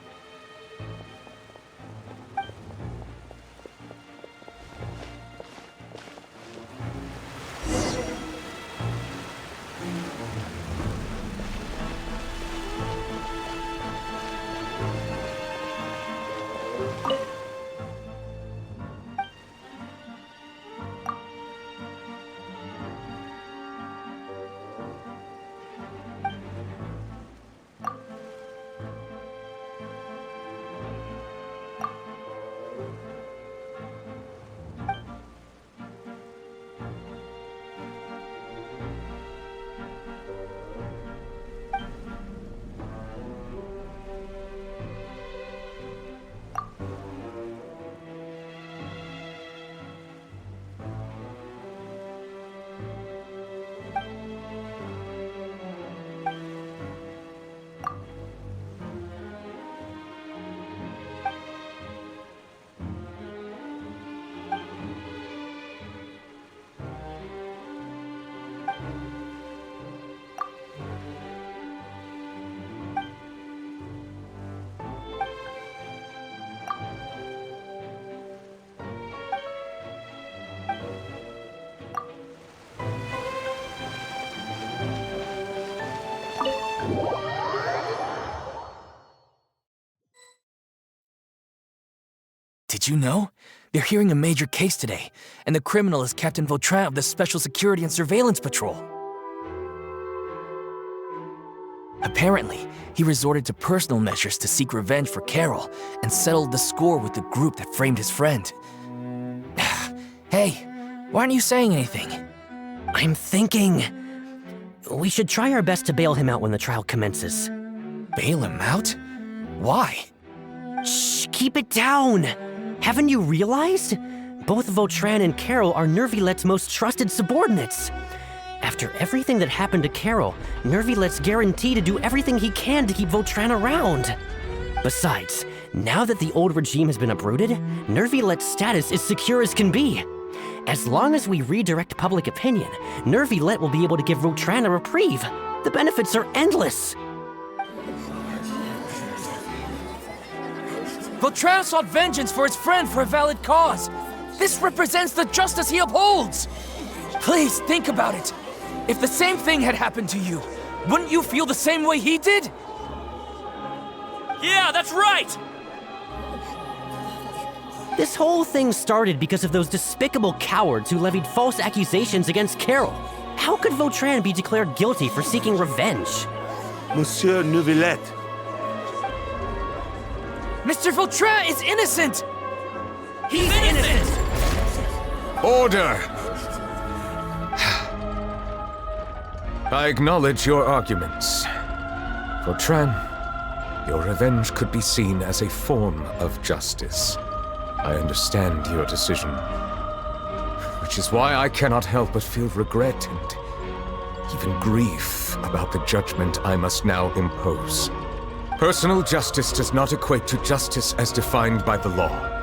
Did you know? They're hearing a major case today, and the criminal is Captain Vautrin of the Special Security and Surveillance Patrol. Apparently, he resorted to personal measures to seek revenge for Carol and settled the score with the group that framed his friend. Hey, why aren't you saying anything? I'm thinking... we should try our best to bail him out when the trial commences. Bail him out? Why? Shh, keep it down! Haven't you realized? Both Vautrin and Carol are Neuvillette's most trusted subordinates. After everything that happened to Carol, Neuvillette's guaranteed to do everything he can to keep Vautrin around. Besides, now that the old regime has been uprooted, Neuvillette's status is secure as can be. As long as we redirect public opinion, Neuvillette will be able to give Vautrin a reprieve. The benefits are endless. Vautrin sought vengeance for his friend for a valid cause. This represents the justice he upholds. Please think about it. If the same thing had happened to you, Wouldn't you feel the same way he did? Yeah, that's right! This whole thing started because of those despicable cowards who levied false accusations against Carol. How could Vautrin be declared guilty for seeking revenge? Monsieur Neuvillette. Mr. Vautrin is innocent! He's innocent! Order! I acknowledge your arguments. Vautrin, your revenge could be seen as a form of justice. I understand your decision, which is why I cannot help but feel regret and even grief about the judgment I must now impose. Personal justice does not equate to justice as defined by the law.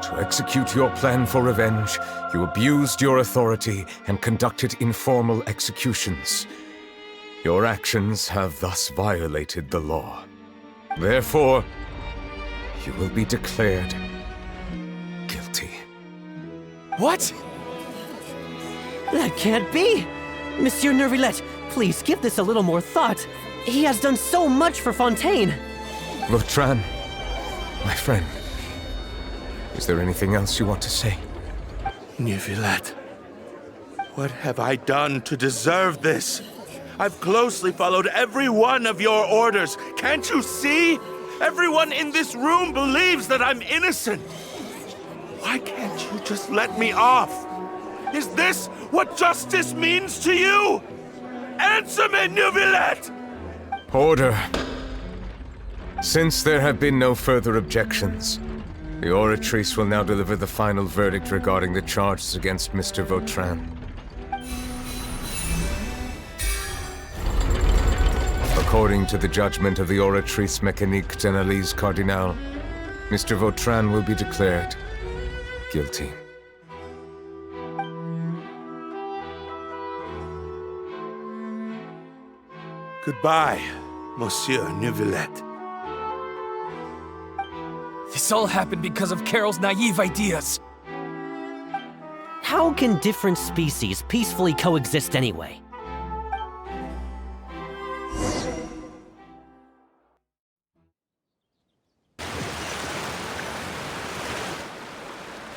To execute your plan for revenge, you abused your authority and conducted informal executions. Your actions have thus violated the law. Therefore, you will be declared guilty. What? That can't be! Monsieur Neuvillette, please give this a little more thought. He has done so much for Fontaine. Vautrin, my friend, is there anything else you want to say? Neuvillette, what have I done to deserve this? I've closely followed every one of your orders. Can't you see? Everyone in this room believes that I'm innocent. Why can't you just let me off? Is this what justice means to you? Answer me, Neuvillette! Order. Since there have been no further objections, the Oratrice will now deliver the final verdict regarding the charges against Mr. Vautrin. According to the judgment of the Oratrice Mécanique d'Analyse Cardinal, Mr. Vautrin will be declared guilty. Goodbye, Monsieur Neuvillette. This all happened because of Carol's naive ideas. How can different species peacefully coexist anyway?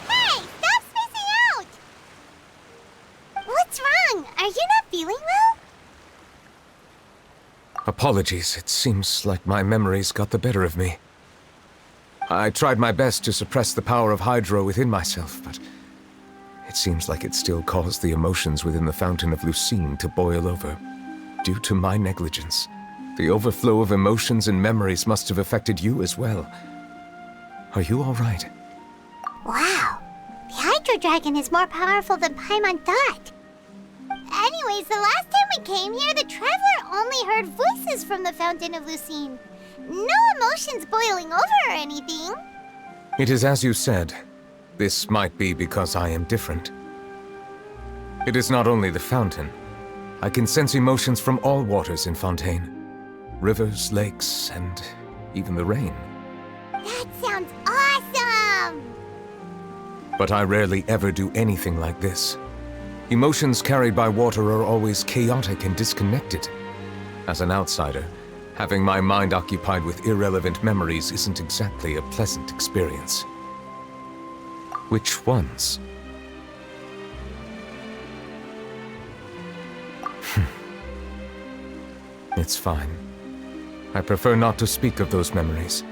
Hey, stop spacing out! What's wrong? Are you not feeling well? Apologies, it seems like my memories got the better of me. I tried my best to suppress the power of Hydro within myself, but it seems like it still caused the emotions within the Fountain of Lucine to boil over. Due to my negligence, the overflow of emotions and memories must have affected you as well. Are you all right? Wow, the Hydro Dragon is more powerful than Paimon thought. Anyways, the last time we came here, the Traveler only heard voices from the Fountain of Lucine. No emotions boiling over or anything. It is as you said. This might be because I am different. It is not only the fountain. I can sense emotions from all waters in Fontaine. Rivers, lakes, and even the rain. That sounds awesome! But I rarely ever do anything like this. Emotions carried by water are always chaotic and disconnected. As an outsider, having my mind occupied with irrelevant memories isn't exactly a pleasant experience. Which ones? It's fine. I prefer not to speak of those memories.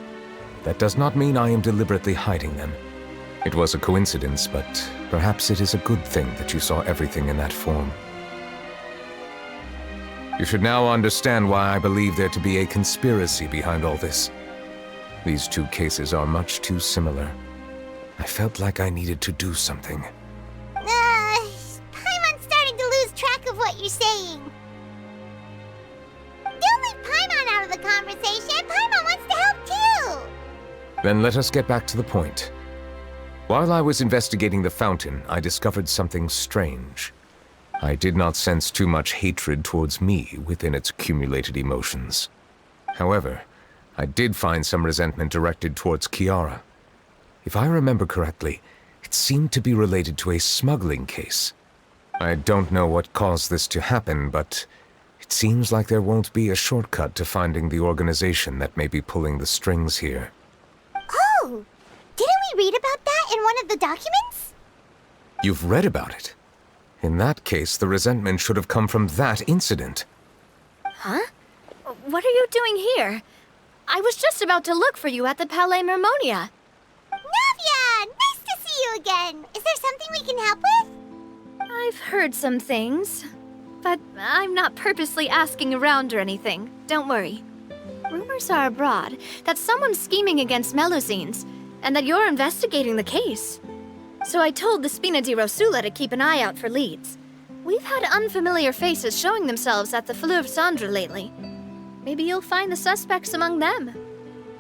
That does not mean I am deliberately hiding them. It was a coincidence, but perhaps it is a good thing that you saw everything in that form. You should now understand why I believe there to be a conspiracy behind all this. These two cases are much too similar. I felt like I needed to do something. Paimon's starting to lose track of what you're saying. Don't leave Paimon out of the conversation. Paimon wants to help too. Then let us get back to the point. While I was investigating the fountain, I discovered something strange. I did not sense too much hatred towards me within its accumulated emotions. However, I did find some resentment directed towards Kiara. If I remember correctly, it seemed to be related to a smuggling case. I don't know what caused this to happen, but it It seems like there won't be a shortcut to finding the organization that may be pulling the strings here. Oh! Didn't we read about that in one of the documents? You've read about it? In that case, the resentment should have come from that incident. Huh? What are you doing here? I was just about to look for you at the Palais Mermonia. Navia! Nice to see you again! Is there something we can help with? I've heard some things, but I'm not purposely asking around or anything. Don't worry. Rumors are abroad that someone's scheming against Melusines, and that you're investigating the case. So I told the Spina di Rosula to keep an eye out for leads. We've had unfamiliar faces showing themselves at the Fleuve Cendre lately. Maybe you'll find the suspects among them.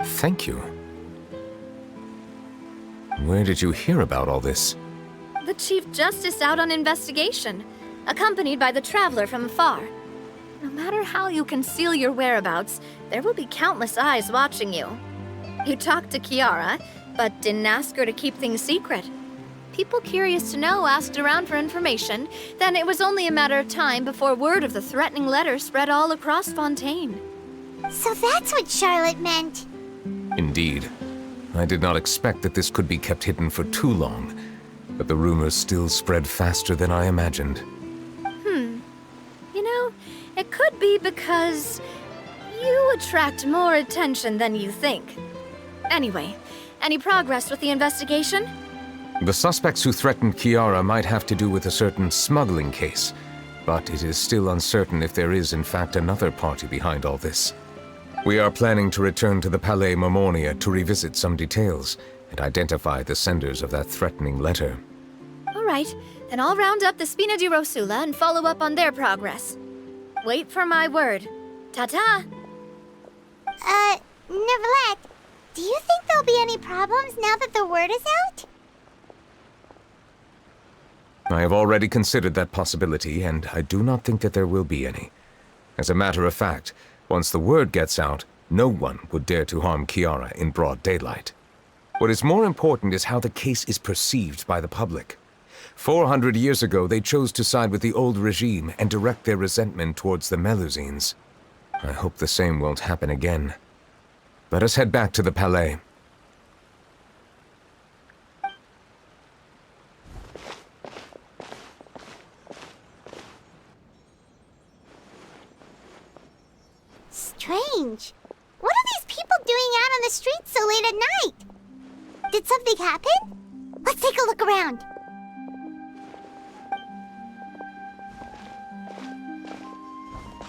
Thank you. Where did you hear about all this? The Chief Justice out on investigation, accompanied by the Traveler from afar. No matter how you conceal your whereabouts, there will be countless eyes watching you. You talked to Kiara, but didn't ask her to keep things secret. People curious to know asked around for information, then it was only a matter of time before word of the threatening letter spread all across Fontaine. So that's what Charlotte meant. Indeed. I did not expect that this could be kept hidden for too long, but the rumors still spread faster than I imagined. You know, it could be because you attract more attention than you think. Anyway, any progress with the investigation? The suspects who threatened Kiara might have to do with a certain smuggling case, but it is still uncertain if there is in fact another party behind all this. We are planning to return to the Palais Mermonia to revisit some details and identify the senders of that threatening letter. All right, then I'll round up the Spina di Rosula and follow up on their progress. Wait for my word. Ta-ta! Neuvillette, do you think there'll be any problems now that the word is out? I have already considered that possibility, and I do not think that there will be any. As a matter of fact, once the word gets out, no one would dare to harm Kiara in broad daylight. What is more important is how the case is perceived by the public. 400 years ago, they chose to side with the old regime and direct their resentment towards the Melusines. I hope the same won't happen again. Let us head back to the Palais. Strange. What are these people doing out on the streets so late at night? Did something happen? Let's take a look around.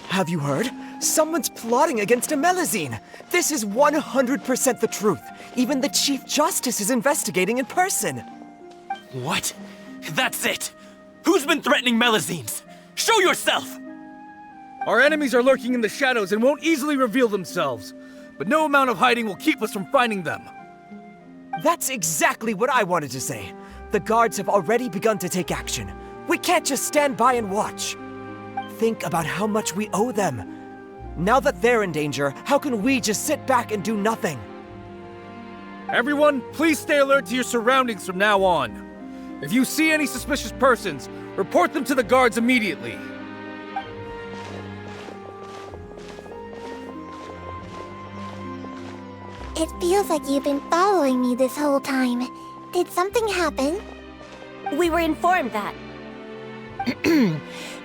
Have you heard? Someone's plotting against a Melusine! This is 100% the truth. Even the Chief Justice is investigating in person. What? That's it! Who's been threatening Melusines? Show yourself! Our enemies are lurking in the shadows and won't easily reveal themselves. But no amount of hiding will keep us from finding them. That's exactly what I wanted to say. The guards have already begun to take action. We can't just stand by and watch. Think about how much we owe them. Now that they're in danger, how can we just sit back and do nothing? Everyone, please stay alert to your surroundings from now on. If you see any suspicious persons, report them to the guards immediately. It feels like you've been following me this whole time. Did something happen? We were informed that.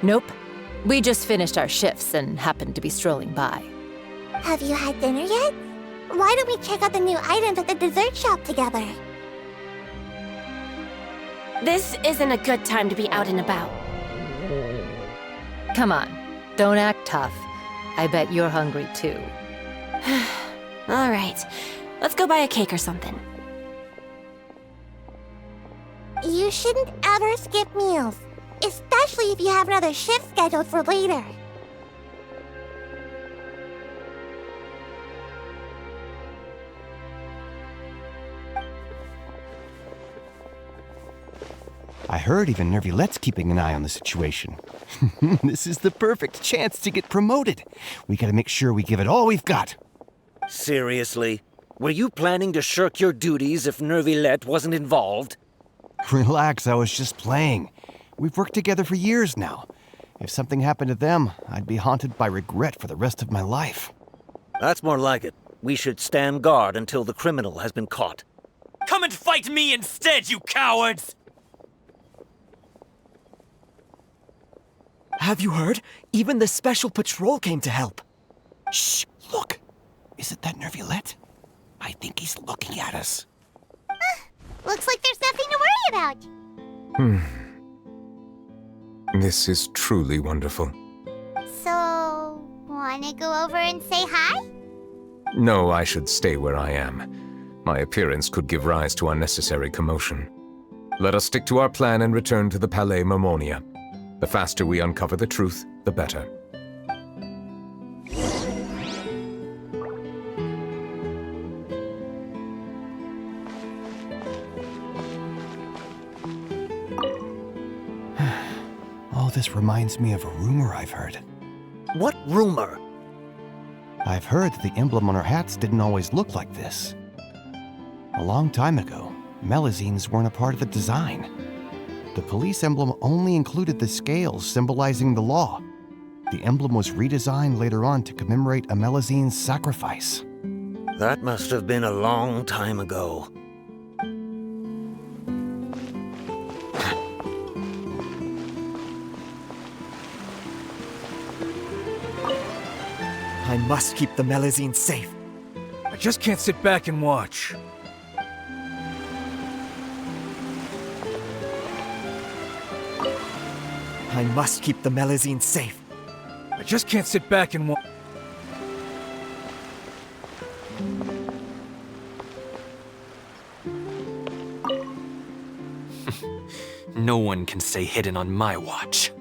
Nope. We just finished our shifts and happened to be strolling by. Have you had dinner yet? Why don't we check out the new items at the dessert shop together? This isn't a good time to be out and about. Come on, don't act tough. I bet you're hungry too. All right, let's go buy a cake or something. You shouldn't ever skip meals, especially if you have another shift scheduled for later. I heard even Neuvillette's keeping an eye on the situation. This is the perfect chance to get promoted. We gotta make sure we give it all we've got. Seriously? Were you planning to shirk your duties if Neuvillette wasn't involved? Relax, I was just playing. We've worked together for years now. If something happened to them, I'd be haunted by regret for the rest of my life. That's more like it. We should stand guard until the criminal has been caught. Come and fight me instead, you cowards! Have you heard? Even the special patrol came to help. Shh! Look! Isn't that Neuvillette? I think he's looking at us. Looks like there's nothing to worry about. This is truly wonderful. So, wanna go over and say hi? No, I should stay where I am. My appearance could give rise to unnecessary commotion. Let us stick to our plan and return to the Palais Mermonia. The faster we uncover the truth, the better. All this reminds me of a rumor I've heard. What rumor? I've heard that the emblem on our hats didn't always look like this. A long time ago, Melazines weren't a part of the design. The police emblem only included the scales symbolizing the law. The emblem was redesigned later on to commemorate a Melazine's sacrifice. That must have been a long time ago. I must keep the Melazines safe. I just can't sit back and watch. I must keep the Melazines safe. I just can't sit back and watch. No one can stay hidden on my watch.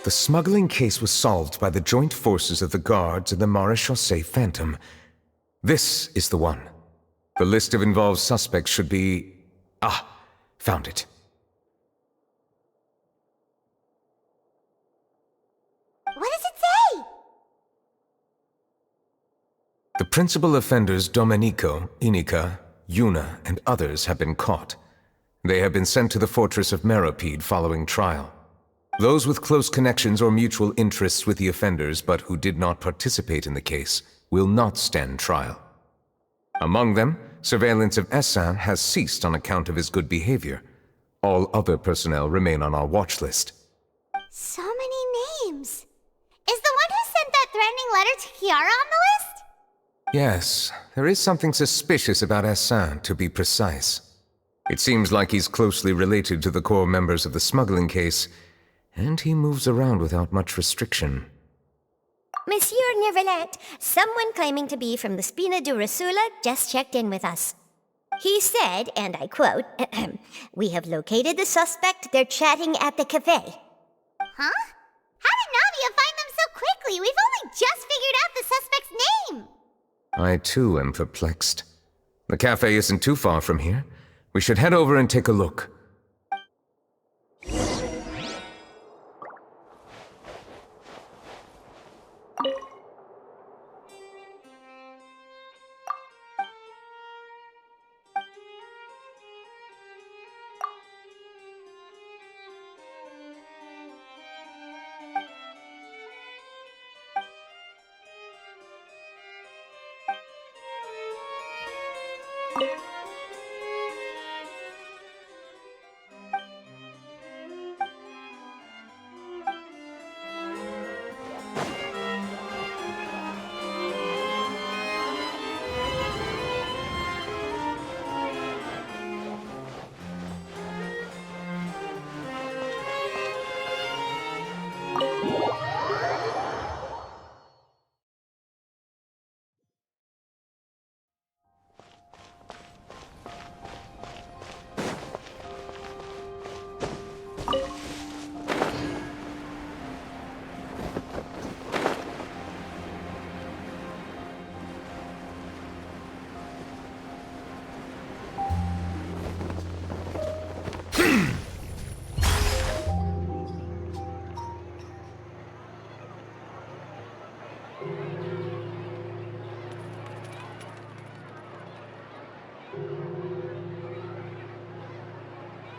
The smuggling case was solved by the joint forces of the guards and the Maréchaussée Phantom. This is the one. The list of involved suspects should be... Ah, found it. What does it say? The principal offenders Domenico, Inica, Yuna, and others have been caught. They have been sent to the fortress of Meropide following trial. Those with close connections or mutual interests with the offenders but who did not participate in the case will not stand trial. Among them, surveillance of Essin has ceased on account of his good behavior. All other personnel remain on our watch list. So many names. Is the one who sent that threatening letter to Kiara on the list? Yes, there is something suspicious about Essin, to be precise. It seems like he's closely related to the core members of the smuggling case, and he moves around without much restriction. Monsieur Neuvillette, someone claiming to be from the Spina du Rasula just checked in with us. He said, and I quote, "We have located the suspect. They're chatting at the cafe." Huh? How did Navia find them so quickly? We've only just figured out the suspect's name! I too am perplexed. The cafe isn't too far from here. We should head over and take a look.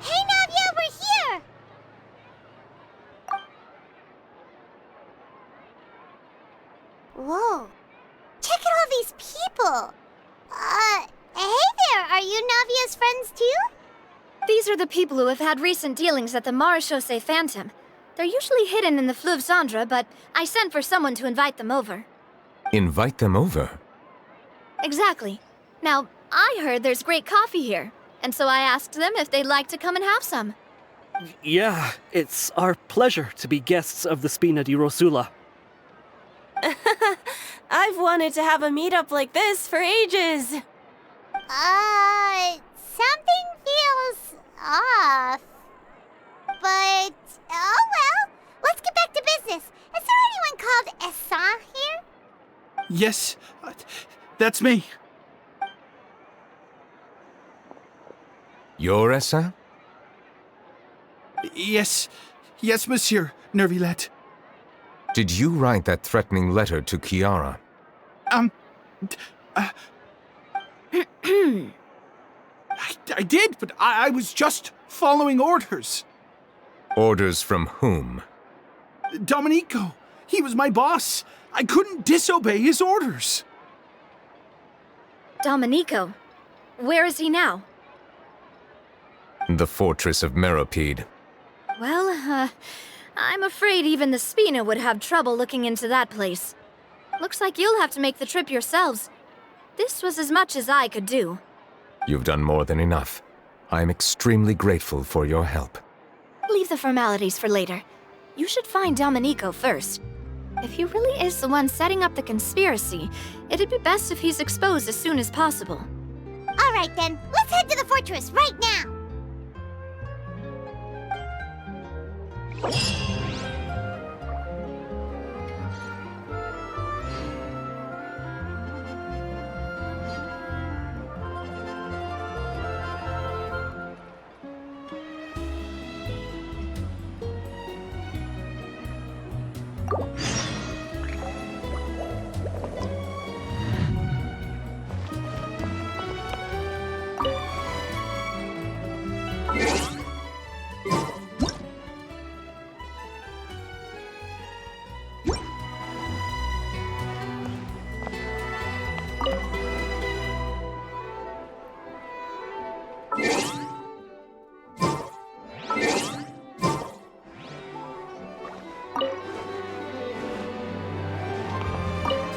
Hey, Navia, we're here! Whoa. Check out all these people! Hey there, are you Navia's friends too? These are the people who have had recent dealings at the Marechaussee Phantom. They're usually hidden in the Fleuve Cendre, but I sent for someone to invite them over. Invite them over? Exactly. Now, I heard there's great coffee here, and so I asked them if they'd like to come and have some. Yeah, it's our pleasure to be guests of the Spina di Rosula. I've wanted to have a meetup like this for ages. Something feels off. But, oh well, let's get back to business. Is there anyone called Essan here? Yes, that's me. You're Essa? Yes, monsieur, Neuvillette. Did you write that threatening letter to Kiara? I did, but I was just following orders. Orders from whom? Domenico. He was my boss. I couldn't disobey his orders. Domenico? Where is he now? The fortress of Meropide. Well, I'm afraid even the Spina would have trouble looking into that place. Looks like you'll have to make the trip yourselves. This was as much as I could do. You've done more than enough. I am extremely grateful for your help. Leave the formalities for later. You should find Domenico first. If he really is the one setting up the conspiracy, it'd be best if he's exposed as soon as possible. All right then, let's head to the fortress right now.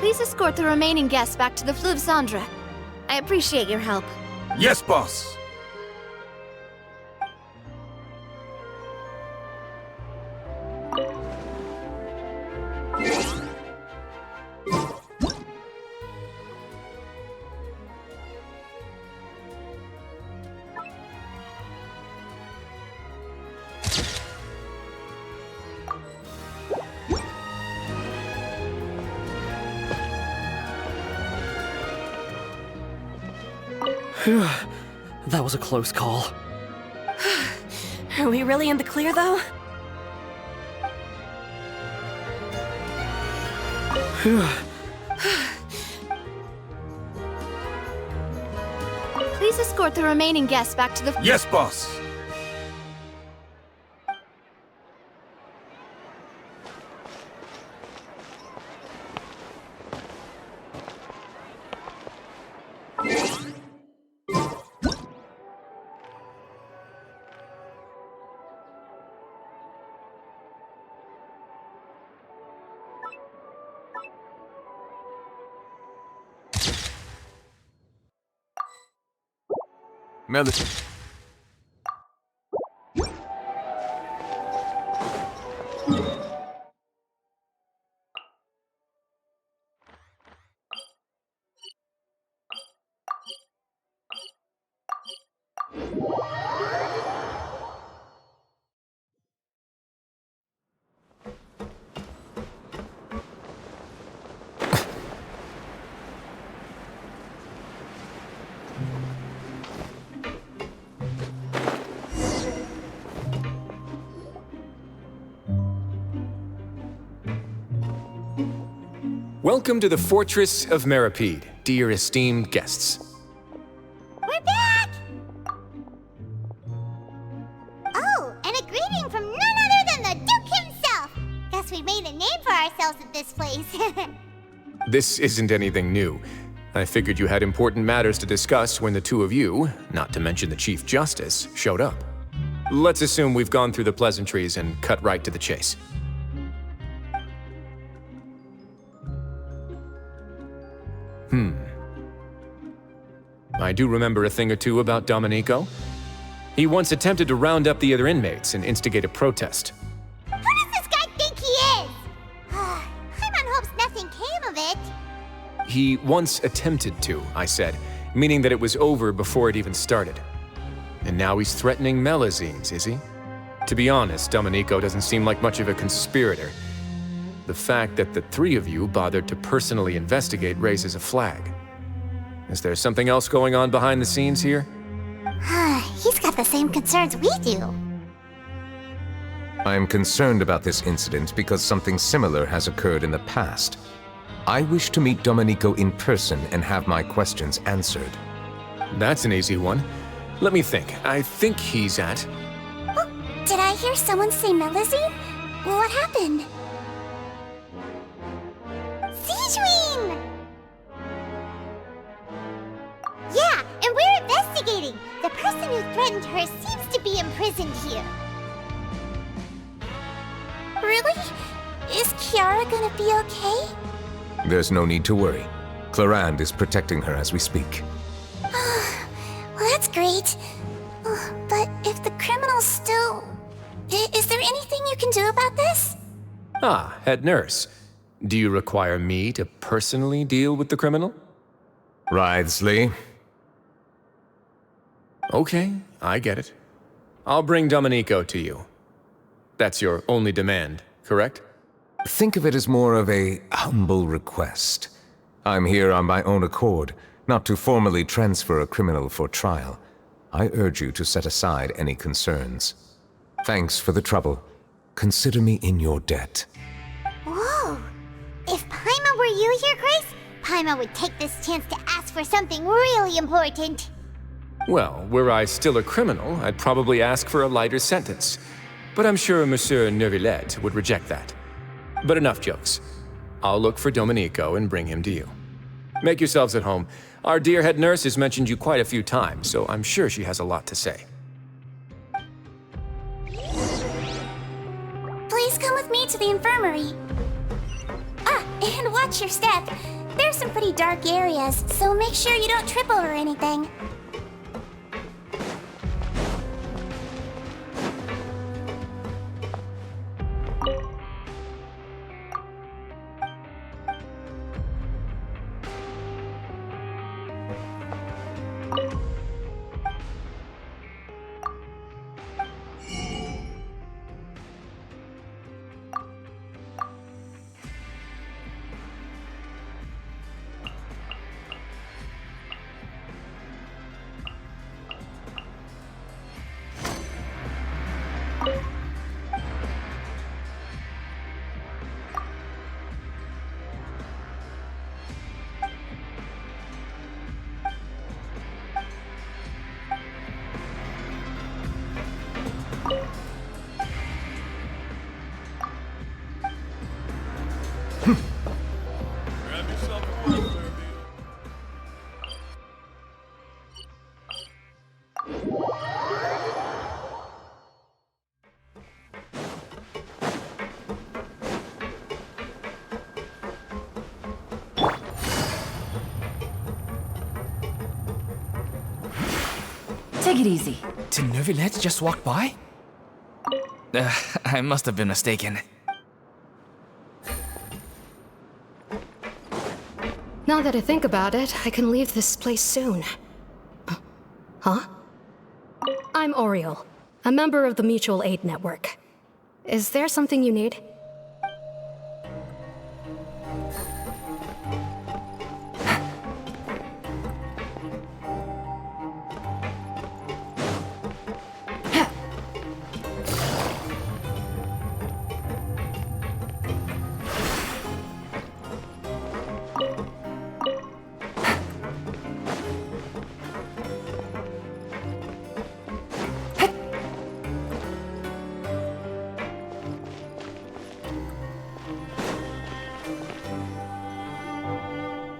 Please escort the remaining guests back to the Fleuve Cendre. I appreciate your help. Yes, boss. That was a close call. Are we really in the clear, though? Please escort the remaining guests back to the... Yes, boss. Melusine. Welcome to the Fortress of Meripede, dear esteemed guests. We're back! Oh, and a greeting from none other than the Duke himself! Guess we made a name for ourselves at this place. This isn't anything new. I figured you had important matters to discuss when the two of you, not to mention the Chief Justice, showed up. Let's assume we've gone through the pleasantries and cut right to the chase. I do remember a thing or two about Domenico. He once attempted to round up the other inmates and instigate a protest. Who does this guy think he is? Paimon hopes nothing came of it. He once attempted to, I said, meaning that it was over before it even started. And now he's threatening Melazines, is he? To be honest, Domenico doesn't seem like much of a conspirator. The fact that the three of you bothered to personally investigate raises a flag. Is there something else going on behind the scenes here? He's got the same concerns we do. I am concerned about this incident because something similar has occurred in the past. I wish to meet Domenico in person and have my questions answered. That's an easy one. Let me think. I think he's at... Oh, did I hear someone say Melazine? What happened? Siegewing! Yeah, and we're investigating. The person who threatened her seems to be imprisoned here. Really? Is Kiara gonna be okay? There's no need to worry. Clarande is protecting her as we speak. Well, that's great. But if the criminal's still... Is there anything you can do about this? Ah, head nurse. Do you require me to personally deal with the criminal? Wriothesley. Okay, I get it. I'll bring Domenico to you. That's your only demand, correct? Think of it as more of a humble request. I'm here on my own accord, not to formally transfer a criminal for trial. I urge you to set aside any concerns. Thanks for the trouble. Consider me in your debt. Whoa! If Paimon were you here, Grace, Paimon would take this chance to ask for something really important. Well, were I still a criminal, I'd probably ask for a lighter sentence. But I'm sure Monsieur Neuvillette would reject that. But enough jokes. I'll look for Domenico and bring him to you. Make yourselves at home. Our dear head nurse has mentioned you quite a few times, so I'm sure she has a lot to say. Please come with me to the infirmary. Ah, and watch your step. There's some pretty dark areas, so make sure you don't trip over anything. Take it easy. Did Neuvillette just walk by? I must have been mistaken. Now that I think about it, I can leave this place soon. Huh? I'm Oriel, a member of the Mutual Aid Network. Is there something you need?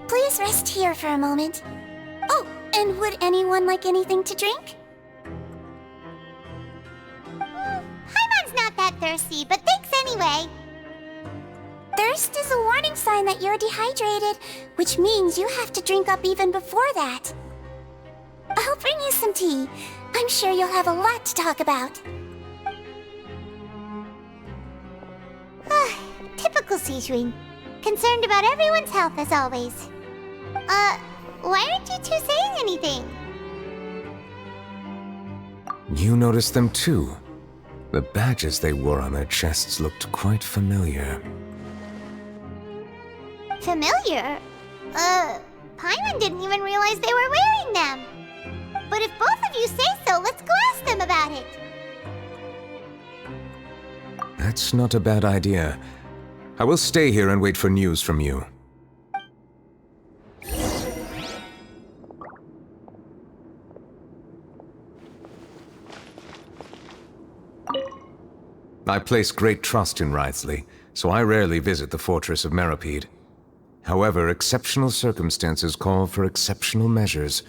Please rest here for a moment. Oh, and would anyone like anything to drink? Paimon's not that thirsty, but thanks anyway. Thirst is a warning sign that you're dehydrated, which means you have to drink up even before that. I'll bring you some tea. I'm sure you'll have a lot to talk about. Typical Sijwing. Concerned about everyone's health as always. Why aren't you two saying anything? You noticed them too. The badges they wore on their chests looked quite familiar. Familiar? Paimon didn't even realize they were wearing them. But if both of you say so, let's go ask them about it. That's not a bad idea. I will stay here and wait for news from you. I place great trust in Wriothesley, so I rarely visit the fortress of Meropide. However, exceptional circumstances call for exceptional measures.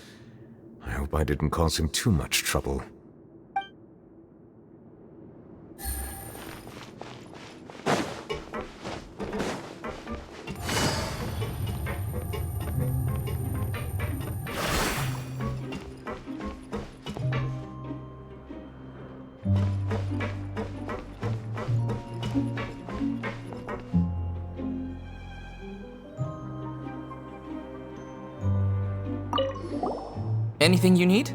I hope I didn't cause him too much trouble. Anything you need?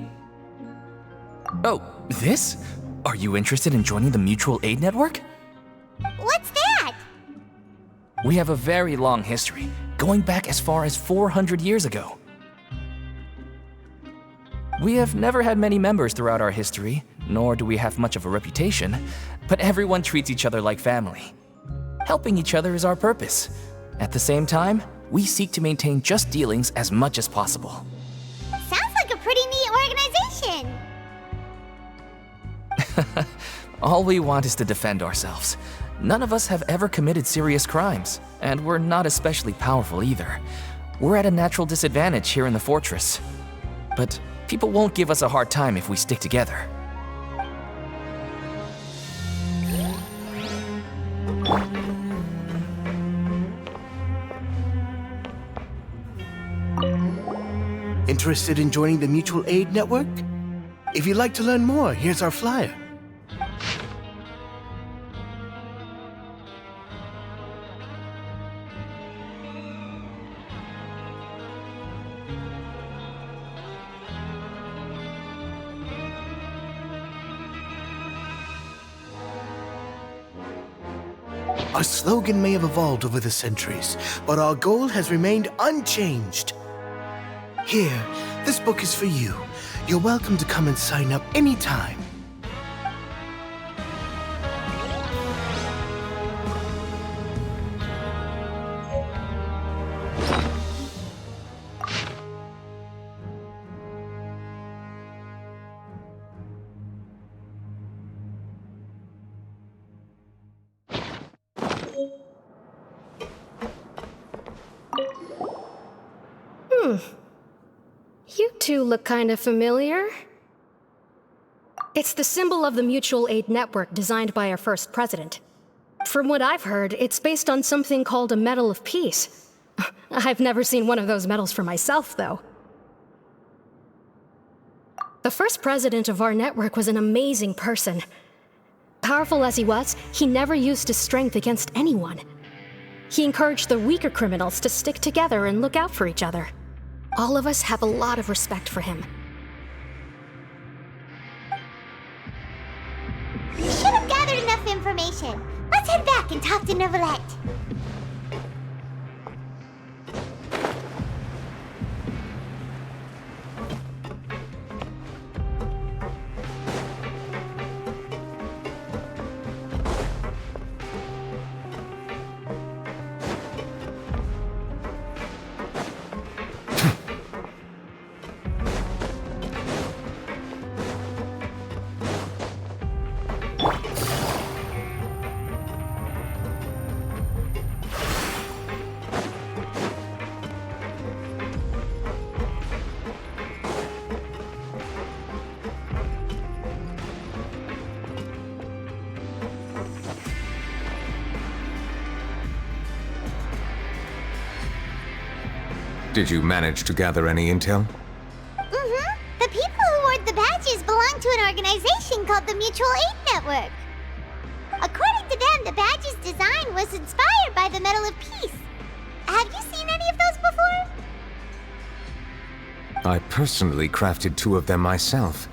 Oh, this? Are you interested in joining the Mutual Aid Network? What's that? We have a very long history, going back as far as 400 years ago. We have never had many members throughout our history, nor do we have much of a reputation, but everyone treats each other like family. Helping each other is our purpose. At the same time, we seek to maintain just dealings as much as possible. Sounds like a pretty neat organization. All we want is to defend ourselves. None of us have ever committed serious crimes, and we're not especially powerful either. We're at a natural disadvantage here in the fortress. But people won't give us a hard time if we stick together. Interested in joining the Mutual Aid Network? If you'd like to learn more, here's our flyer. Our slogan may have evolved over the centuries, but our goal has remained unchanged. Here, this book is for you. You're welcome to come and sign up anytime. You two look kind of familiar. It's the symbol of the Mutual Aid Network designed by our first president. From what I've heard, it's based on something called a Medal of Peace. I've never seen one of those medals for myself, though. The first president of our network was an amazing person. Powerful as he was, he never used his strength against anyone. He encouraged the weaker criminals to stick together and look out for each other. All of us have a lot of respect for him. We should have gathered enough information. Let's head back and talk to Neuvillette. Did you manage to gather any intel? Mm-hmm. The people who wore the badges belong to an organization called the Mutual Aid Network. According to them, the badge's design was inspired by the Medal of Peace. Have you seen any of those before? I personally crafted 2 of them myself.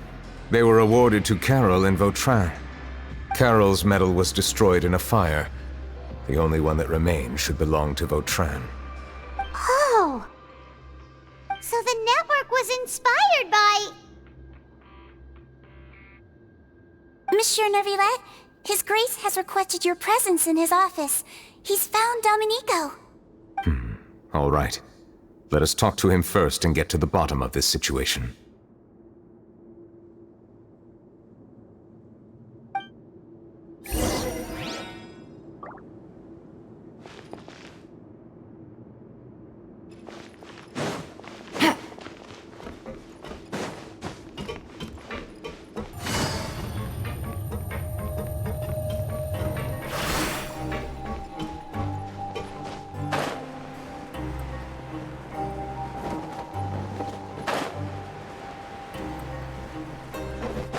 They were awarded to Carol in Vautrin. Carol's medal was destroyed in a fire. The only one that remained should belong to Vautrin. Oh! So the network was inspired by... Monsieur Neuvillette, His Grace has requested your presence in his office. He's found Domenico. All right. Let us talk to him first and get to the bottom of this situation.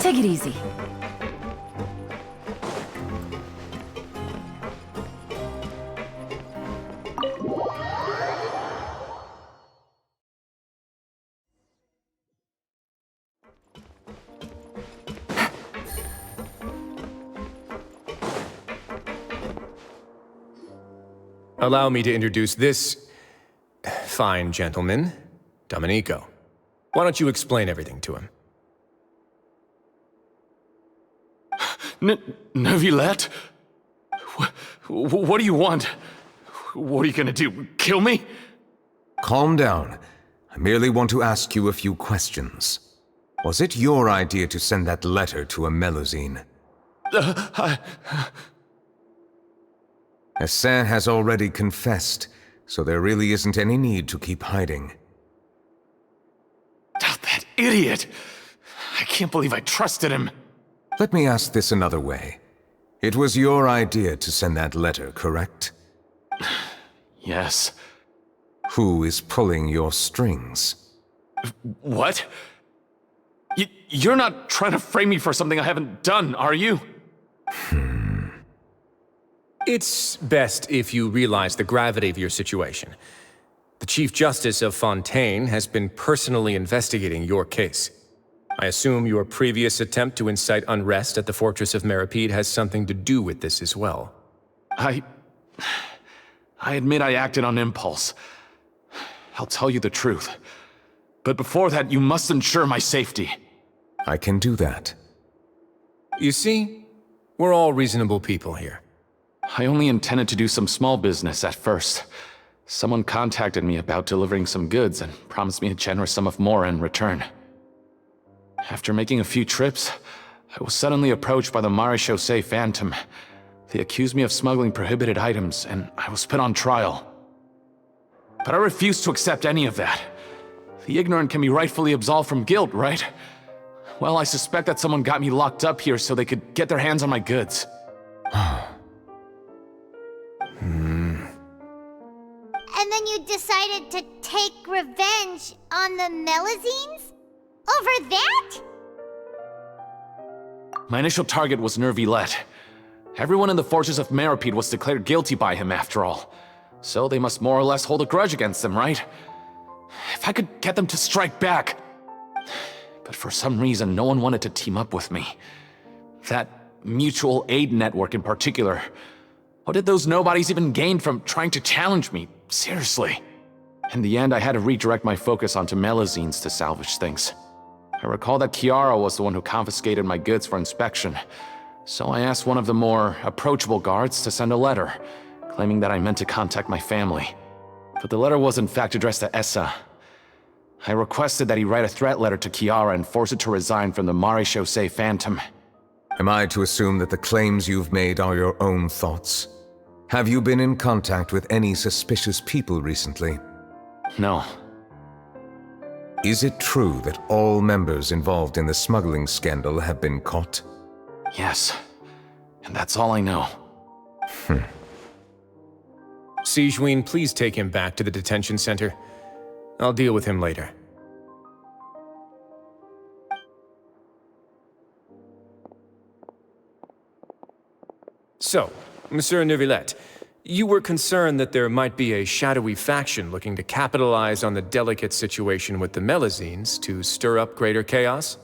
Take it easy. Allow me to introduce this fine gentleman, Domenico. Why don't you explain everything to him? Neuvillette? What do you want? What are you gonna do? Kill me? Calm down. I merely want to ask you a few questions. Was it your idea to send that letter to a Melusine? Hassan has already confessed, so there really isn't any need to keep hiding. That idiot! I can't believe I trusted him. Let me ask this another way. It was your idea to send that letter, correct? Yes. Who is pulling your strings? What? You're not trying to frame me for something I haven't done, are you? It's best if you realize the gravity of your situation. The Chief Justice of Fontaine has been personally investigating your case. I assume your previous attempt to incite unrest at the Fortress of Meripede has something to do with this as well. I admit I acted on impulse. I'll tell you the truth. But before that, you must ensure my safety. I can do that. You see, we're all reasonable people here. I only intended to do some small business at first. Someone contacted me about delivering some goods and promised me a generous sum of more in return. After making a few trips, I was suddenly approached by the Marechaussee Phantom. They accused me of smuggling prohibited items, and I was put on trial. But I refused to accept any of that. The ignorant can be rightfully absolved from guilt, right? Well, I suspect that someone got me locked up here so they could get their hands on my goods. And then you decided to take revenge on the Melusines? Over that? My initial target was Neuvillette. Everyone in the fortress of Meropide was declared guilty by him after all. So they must more or less hold a grudge against him, right? If I could get them to strike back. But for some reason, no one wanted to team up with me. That mutual aid network in particular. What did those nobodies even gain from trying to challenge me? Seriously. In the end, I had to redirect my focus onto Melazines to salvage things. I recall that Kiara was the one who confiscated my goods for inspection, so I asked one of the more approachable guards to send a letter, claiming that I meant to contact my family. But the letter was in fact addressed to Essa. I requested that he write a threat letter to Kiara and force her to resign from the Maréchaussée Phantom. Am I to assume that the claims you've made are your own thoughts? Have you been in contact with any suspicious people recently? No. Is it true that all members involved in the smuggling scandal have been caught? Yes. And that's all I know. Sigewinne, please take him back to the detention center. I'll deal with him later. So, Monsieur Neuvillette, you were concerned that there might be a shadowy faction looking to capitalize on the delicate situation with the Melazines to stir up greater chaos?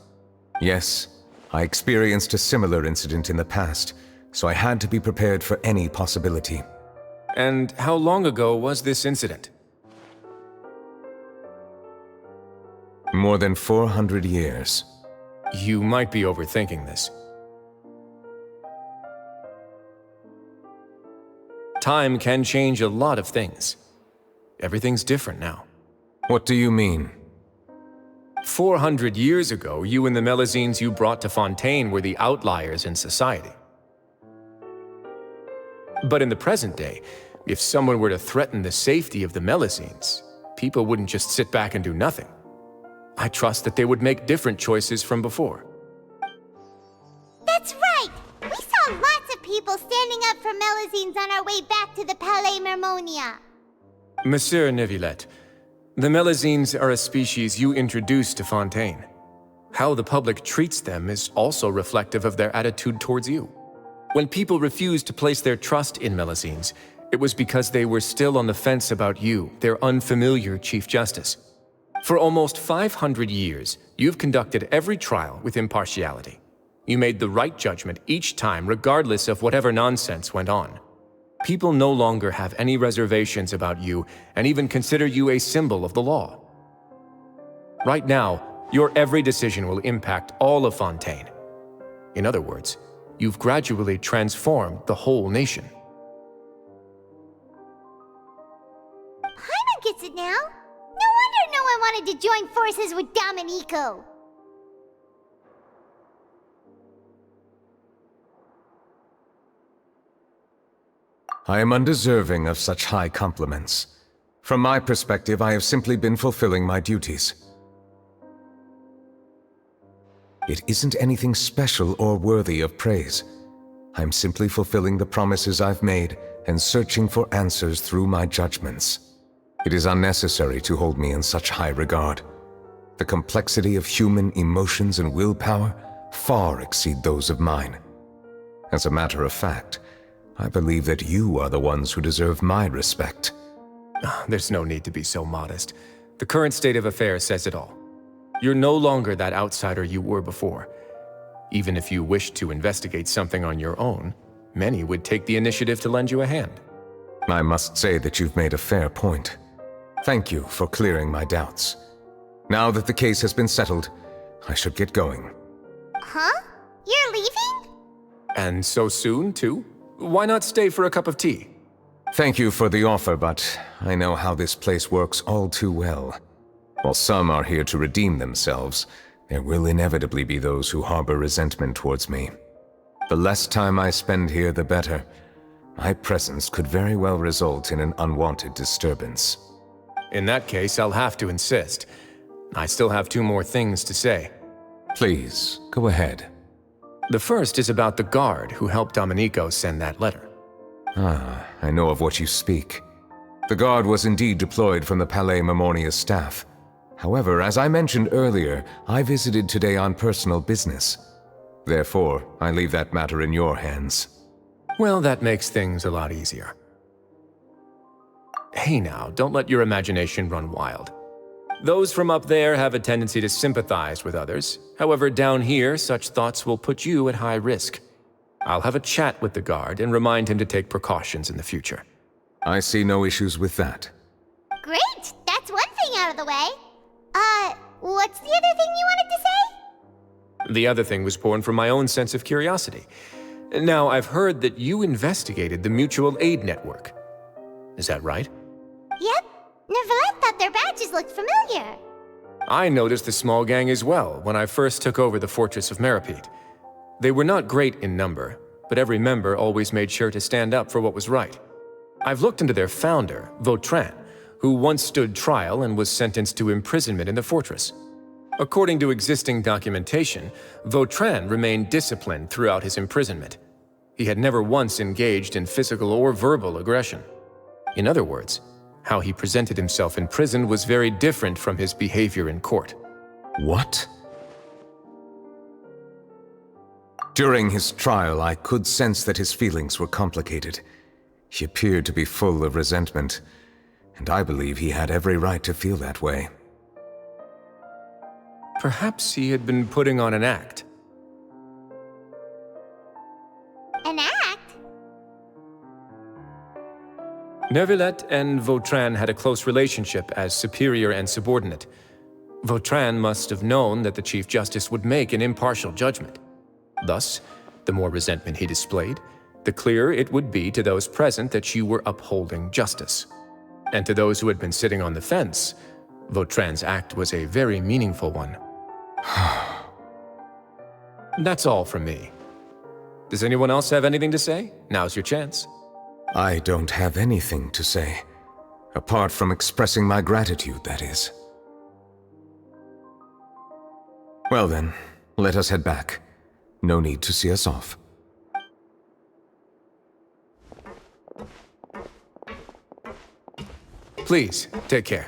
Yes. I experienced a similar incident in the past, so I had to be prepared for any possibility. And how long ago was this incident? More than 400 years. You might be overthinking this. Time can change a lot of things. Everything's different now. What do you mean? 400 years ago, you and the Melazines you brought to Fontaine were the outliers in society. But in the present day, if someone were to threaten the safety of the Melazines, people wouldn't just sit back and do nothing. I trust that they would make different choices from before. That's right! We saw lots of people standing up for Melazines on our way back to the Palais Mermonia. Monsieur Neuvillette, the Melazines are a species you introduced to Fontaine. How the public treats them is also reflective of their attitude towards you. When people refused to place their trust in Melazines, it was because they were still on the fence about you, their unfamiliar Chief Justice. For almost 500 years, you've conducted every trial with impartiality. You made the right judgment each time, regardless of whatever nonsense went on. People no longer have any reservations about you and even consider you a symbol of the law. Right now, your every decision will impact all of Fontaine. In other words, you've gradually transformed the whole nation. Paimon gets it now. No wonder no one wanted to join forces with Domenico. I am undeserving of such high compliments. From my perspective, I have simply been fulfilling my duties. It isn't anything special or worthy of praise. I'm simply fulfilling the promises I've made and searching for answers through my judgments. It is unnecessary to hold me in such high regard. The complexity of human emotions and willpower far exceed those of mine. As a matter of fact, I believe that you are the ones who deserve my respect. There's no need to be so modest. The current state of affairs says it all. You're no longer that outsider you were before. Even if you wished to investigate something on your own, many would take the initiative to lend you a hand. I must say that you've made a fair point. Thank you for clearing my doubts. Now that the case has been settled, I should get going. Huh? You're leaving? And so soon, too? Why not stay for a cup of tea? Thank you for the offer, but I know how this place works all too well. While some are here to redeem themselves, there will inevitably be those who harbor resentment towards me. The less time I spend here, the better. My presence could very well result in an unwanted disturbance. In that case, I'll have to insist. I still have 2 more things to say. Please, go ahead. The first is about the guard who helped Domenico send that letter. Ah, I know of what you speak. The guard was indeed deployed from the Palais Mermonia's staff. However, as I mentioned earlier, I visited today on personal business. Therefore, I leave that matter in your hands. Well, that makes things a lot easier. Hey now, don't let your imagination run wild. Those from up there have a tendency to sympathize with others. However, down here, such thoughts will put you at high risk. I'll have a chat with the guard and remind him to take precautions in the future. I see no issues with that. Great! That's one thing out of the way. What's the other thing you wanted to say? The other thing was born from my own sense of curiosity. Now, I've heard that you investigated the mutual aid network. Is that right? Yep. Neuvillette thought their badges looked familiar. I noticed the small gang as well when I first took over the fortress of Meripede. They were not great in number, but every member always made sure to stand up for what was right. I've looked into their founder, Vautrin, who once stood trial and was sentenced to imprisonment in the fortress. According to existing documentation, Vautrin remained disciplined throughout his imprisonment. He had never once engaged in physical or verbal aggression. In other words, how he presented himself in prison was very different from his behavior in court. What? During his trial, I could sense that his feelings were complicated. He appeared to be full of resentment, and I believe he had every right to feel that way. Perhaps he had been putting on an act. An act? Neuvillette and Vautrin had a close relationship as superior and subordinate. Vautrin must have known that the Chief Justice would make an impartial judgment. Thus, the more resentment he displayed, the clearer it would be to those present that you were upholding justice. And to those who had been sitting on the fence, Vautrin's act was a very meaningful one. That's all from me. Does anyone else have anything to say? Now's your chance. I don't have anything to say, apart from expressing my gratitude, that is. Well then, let us head back. No need to see us off. Please, take care.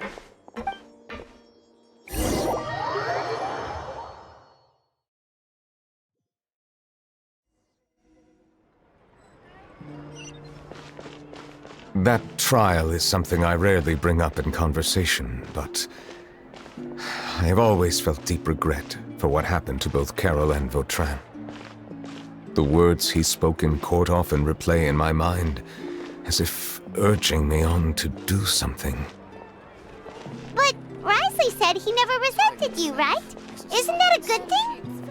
That trial is something I rarely bring up in conversation, but I have always felt deep regret for what happened to both Carol and Vautrin. The words he spoke in court often replay in my mind, as if urging me on to do something. But Risley said he never resented you, right? Isn't that a good thing?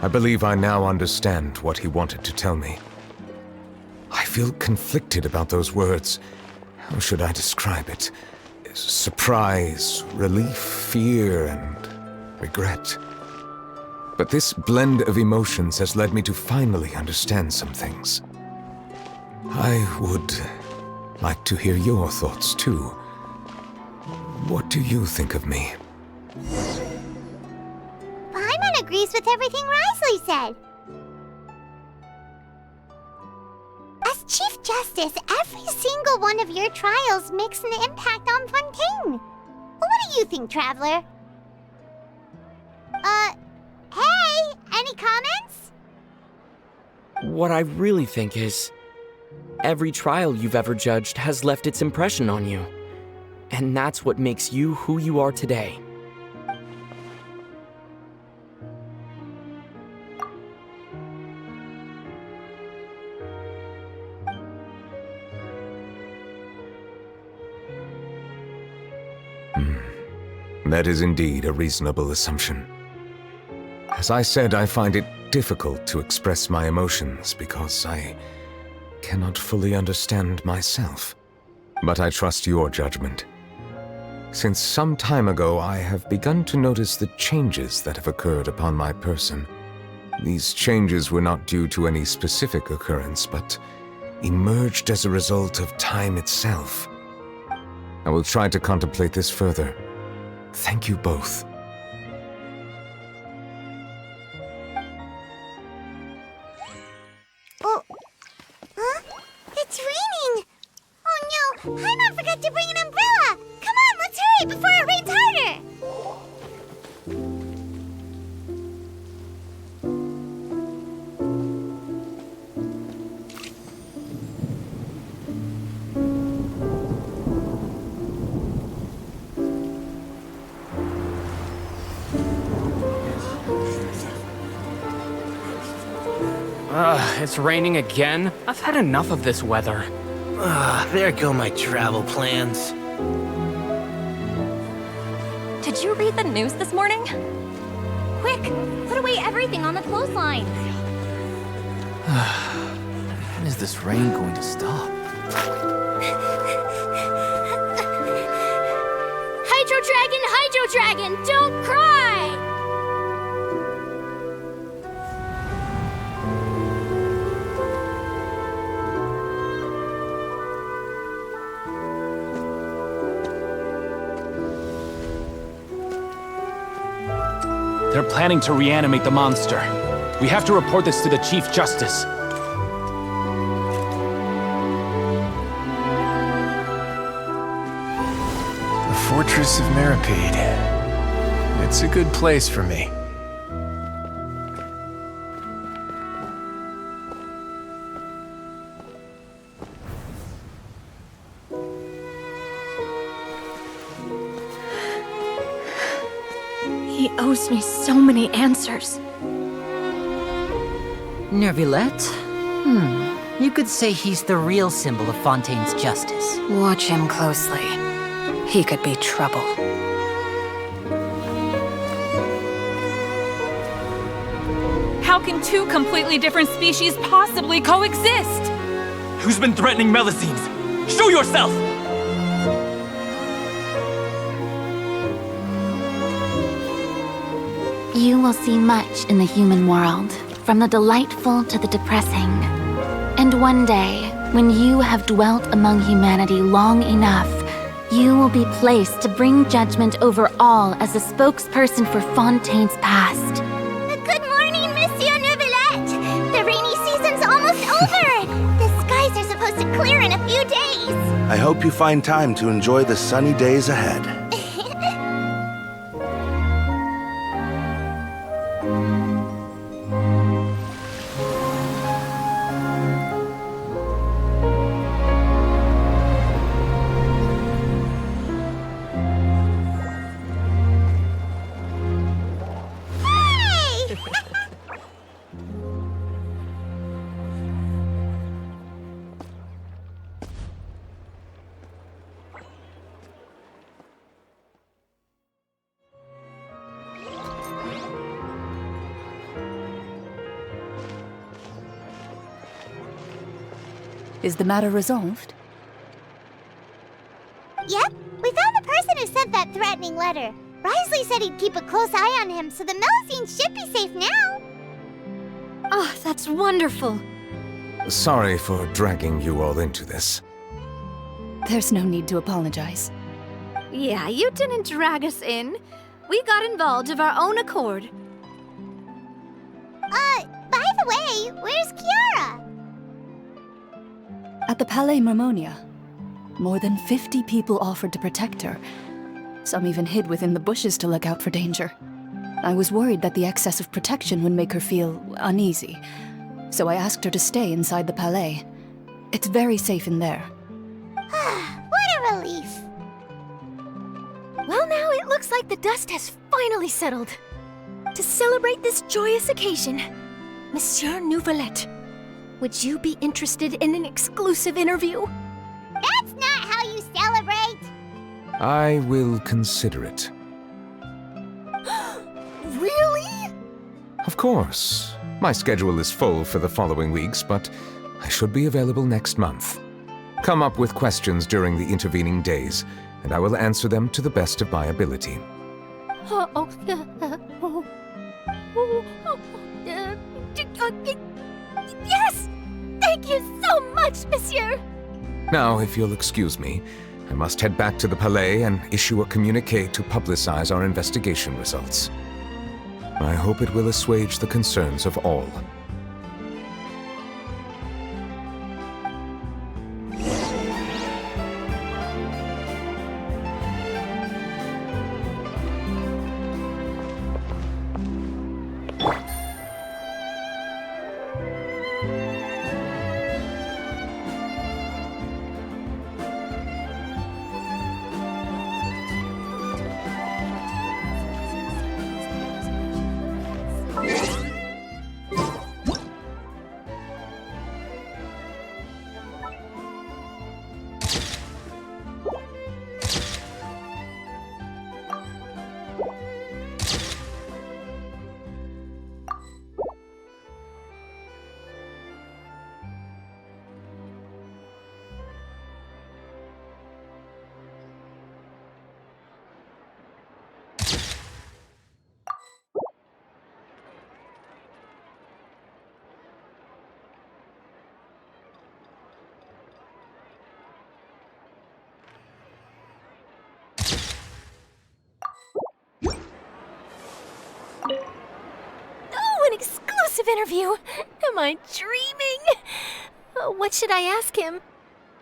I believe I now understand what he wanted to tell me. I feel conflicted about those words. How should I describe it? Surprise, relief, fear, and regret. But this blend of emotions has led me to finally understand some things. I would like to hear your thoughts, too. What do you think of me? Paimon agrees with everything Risley said. As Chief Justice, every single one of your trials makes an impact on Fontaine. What do you think, Traveler? Hey, any comments? What I really think is, every trial you've ever judged has left its impression on you. And that's what makes you who you are today. That is indeed a reasonable assumption. As I said, I find it difficult to express my emotions because I cannot fully understand myself. But I trust your judgment. Since some time ago, I have begun to notice the changes that have occurred upon my person. These changes were not due to any specific occurrence, but emerged as a result of time itself. I will try to contemplate this further. Thank you both. Oh, huh? It's raining! Oh no, Paimon forgot to bring an umbrella! Come on, let's hurry before it rains harder! It's raining again? I've had enough of this weather. There go my travel plans. Did you read the news this morning? Quick, put away everything on the clothesline. When is this rain going to stop? Hydro Dragon, don't cry! They're planning to reanimate the monster. We have to report this to the Chief Justice. The Fortress of Meripede. It's a good place for me. He owes me so many answers. Neuvillette? You could say he's the real symbol of Fontaine's justice. Watch him closely. He could be trouble. How can two completely different species possibly coexist? Who's been threatening Melusines? Show yourself! You will see much in the human world, from the delightful to the depressing. And one day, when you have dwelt among humanity long enough, you will be placed to bring judgment over all as a spokesperson for Fontaine's past. Good morning, Monsieur Neuvillette! The rainy season's almost over! The skies are supposed to clear in a few days! I hope you find time to enjoy the sunny days ahead. Is the matter resolved? Yep, we found the person who sent that threatening letter. Risley said he'd keep a close eye on him, so the Melusines should be safe now. Oh, that's wonderful. Sorry for dragging you all into this. There's no need to apologize. Yeah, you didn't drag us in. We got involved of our own accord. By the way, where's Kiara? At the Palais Mermonia, more than 50 people offered to protect her. Some even hid within the bushes to look out for danger. I was worried that the excess of protection would make her feel uneasy, so I asked her to stay inside the Palais. It's very safe in there. What a relief. Well, now it looks like the dust has finally settled. To celebrate this joyous occasion, Monsieur Neuvillette, would you be interested in an exclusive interview? That's not how you celebrate! I will consider it. Really? Of course. My schedule is full for the following weeks, but I should be available next month. Come up with questions during the intervening days, and I will answer them to the best of my ability. Yes! Thank you so much, monsieur! Now, if you'll excuse me, I must head back to the Palais and issue a communiqué to publicize our investigation results. I hope it will assuage the concerns of all. detective interview. Am I dreaming? What should I ask him?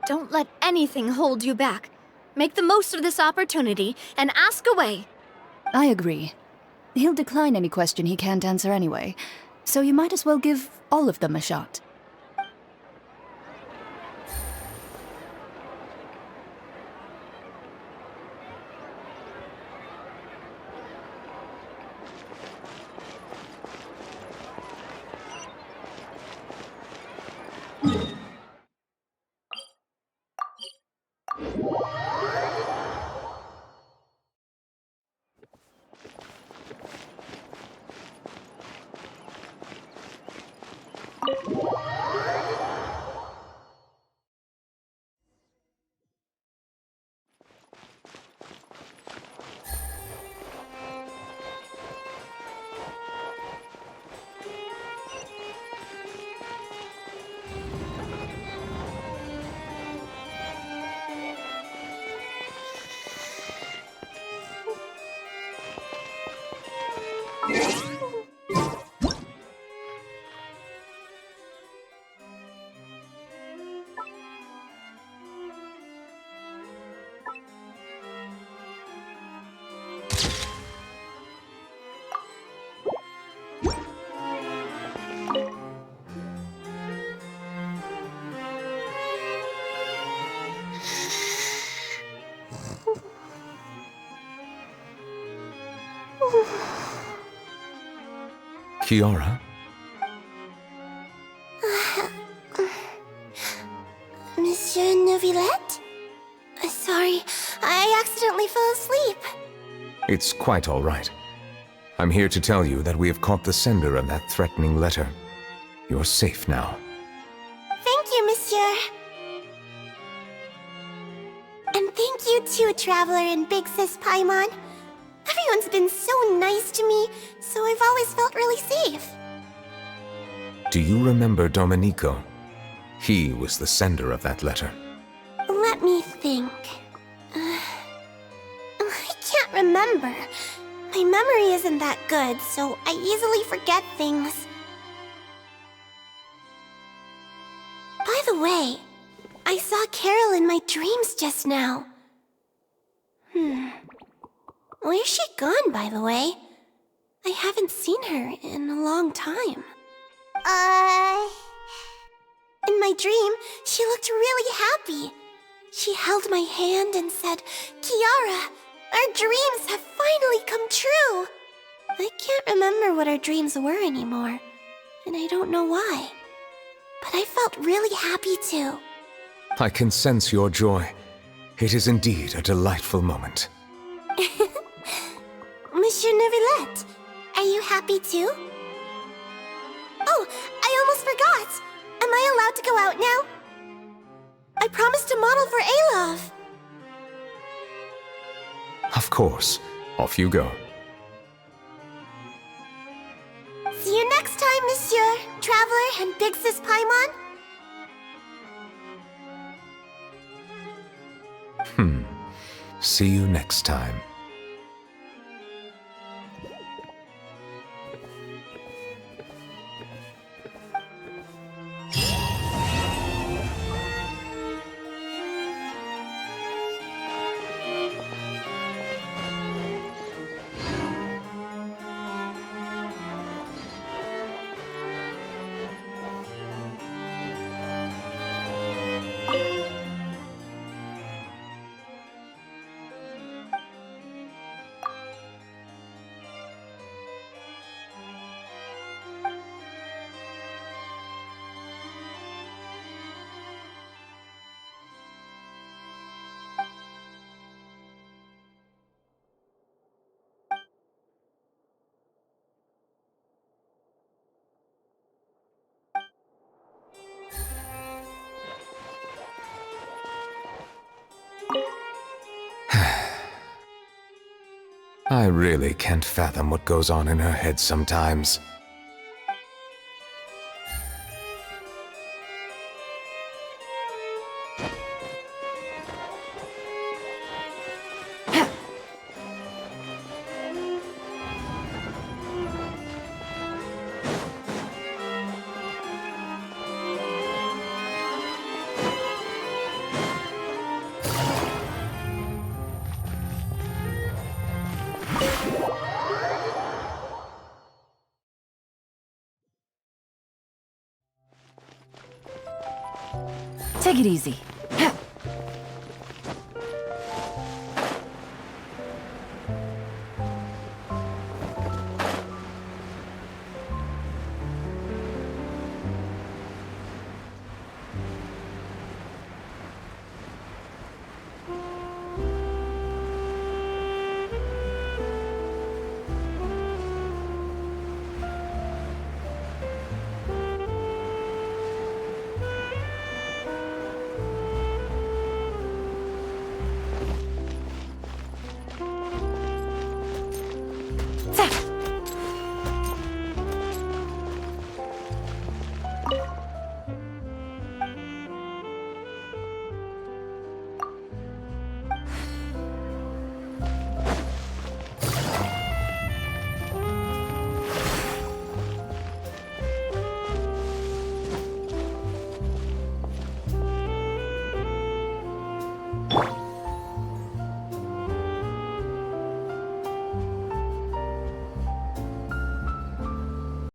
Don't let anything hold you back. Make the most of this opportunity and ask away. I agree. He'll decline any question he can't answer anyway, so you might as well give all of them a shot. Kiara? Monsieur Neuvillette? Sorry, I accidentally fell asleep. It's quite all right. I'm here to tell you that we have caught the sender of that threatening letter. You're safe now. Thank you, Monsieur. And thank you too, Traveler and Big Sis Paimon. Everyone's been so nice to me, so I've always felt really safe. Do you remember Domenico? He was the sender of that letter. Let me think. I can't remember. My memory isn't that good, so I easily forget things. By the way, I saw Carol in my dreams just now. Where's she gone, by the way? I haven't seen her in a long time. In my dream, she looked really happy. She held my hand and said, "Kiara, our dreams have finally come true." I can't remember what our dreams were anymore, and I don't know why. But I felt really happy too. I can sense your joy. It is indeed a delightful moment. Monsieur Neuvillette, are you happy too? Oh, I almost forgot! Am I allowed to go out now? I promised to model for Alov. Of course. Off you go. See you next time, Monsieur, Traveler, and Big Sis Paimon. See you next time. I really can't fathom what goes on in her head sometimes. Take it easy.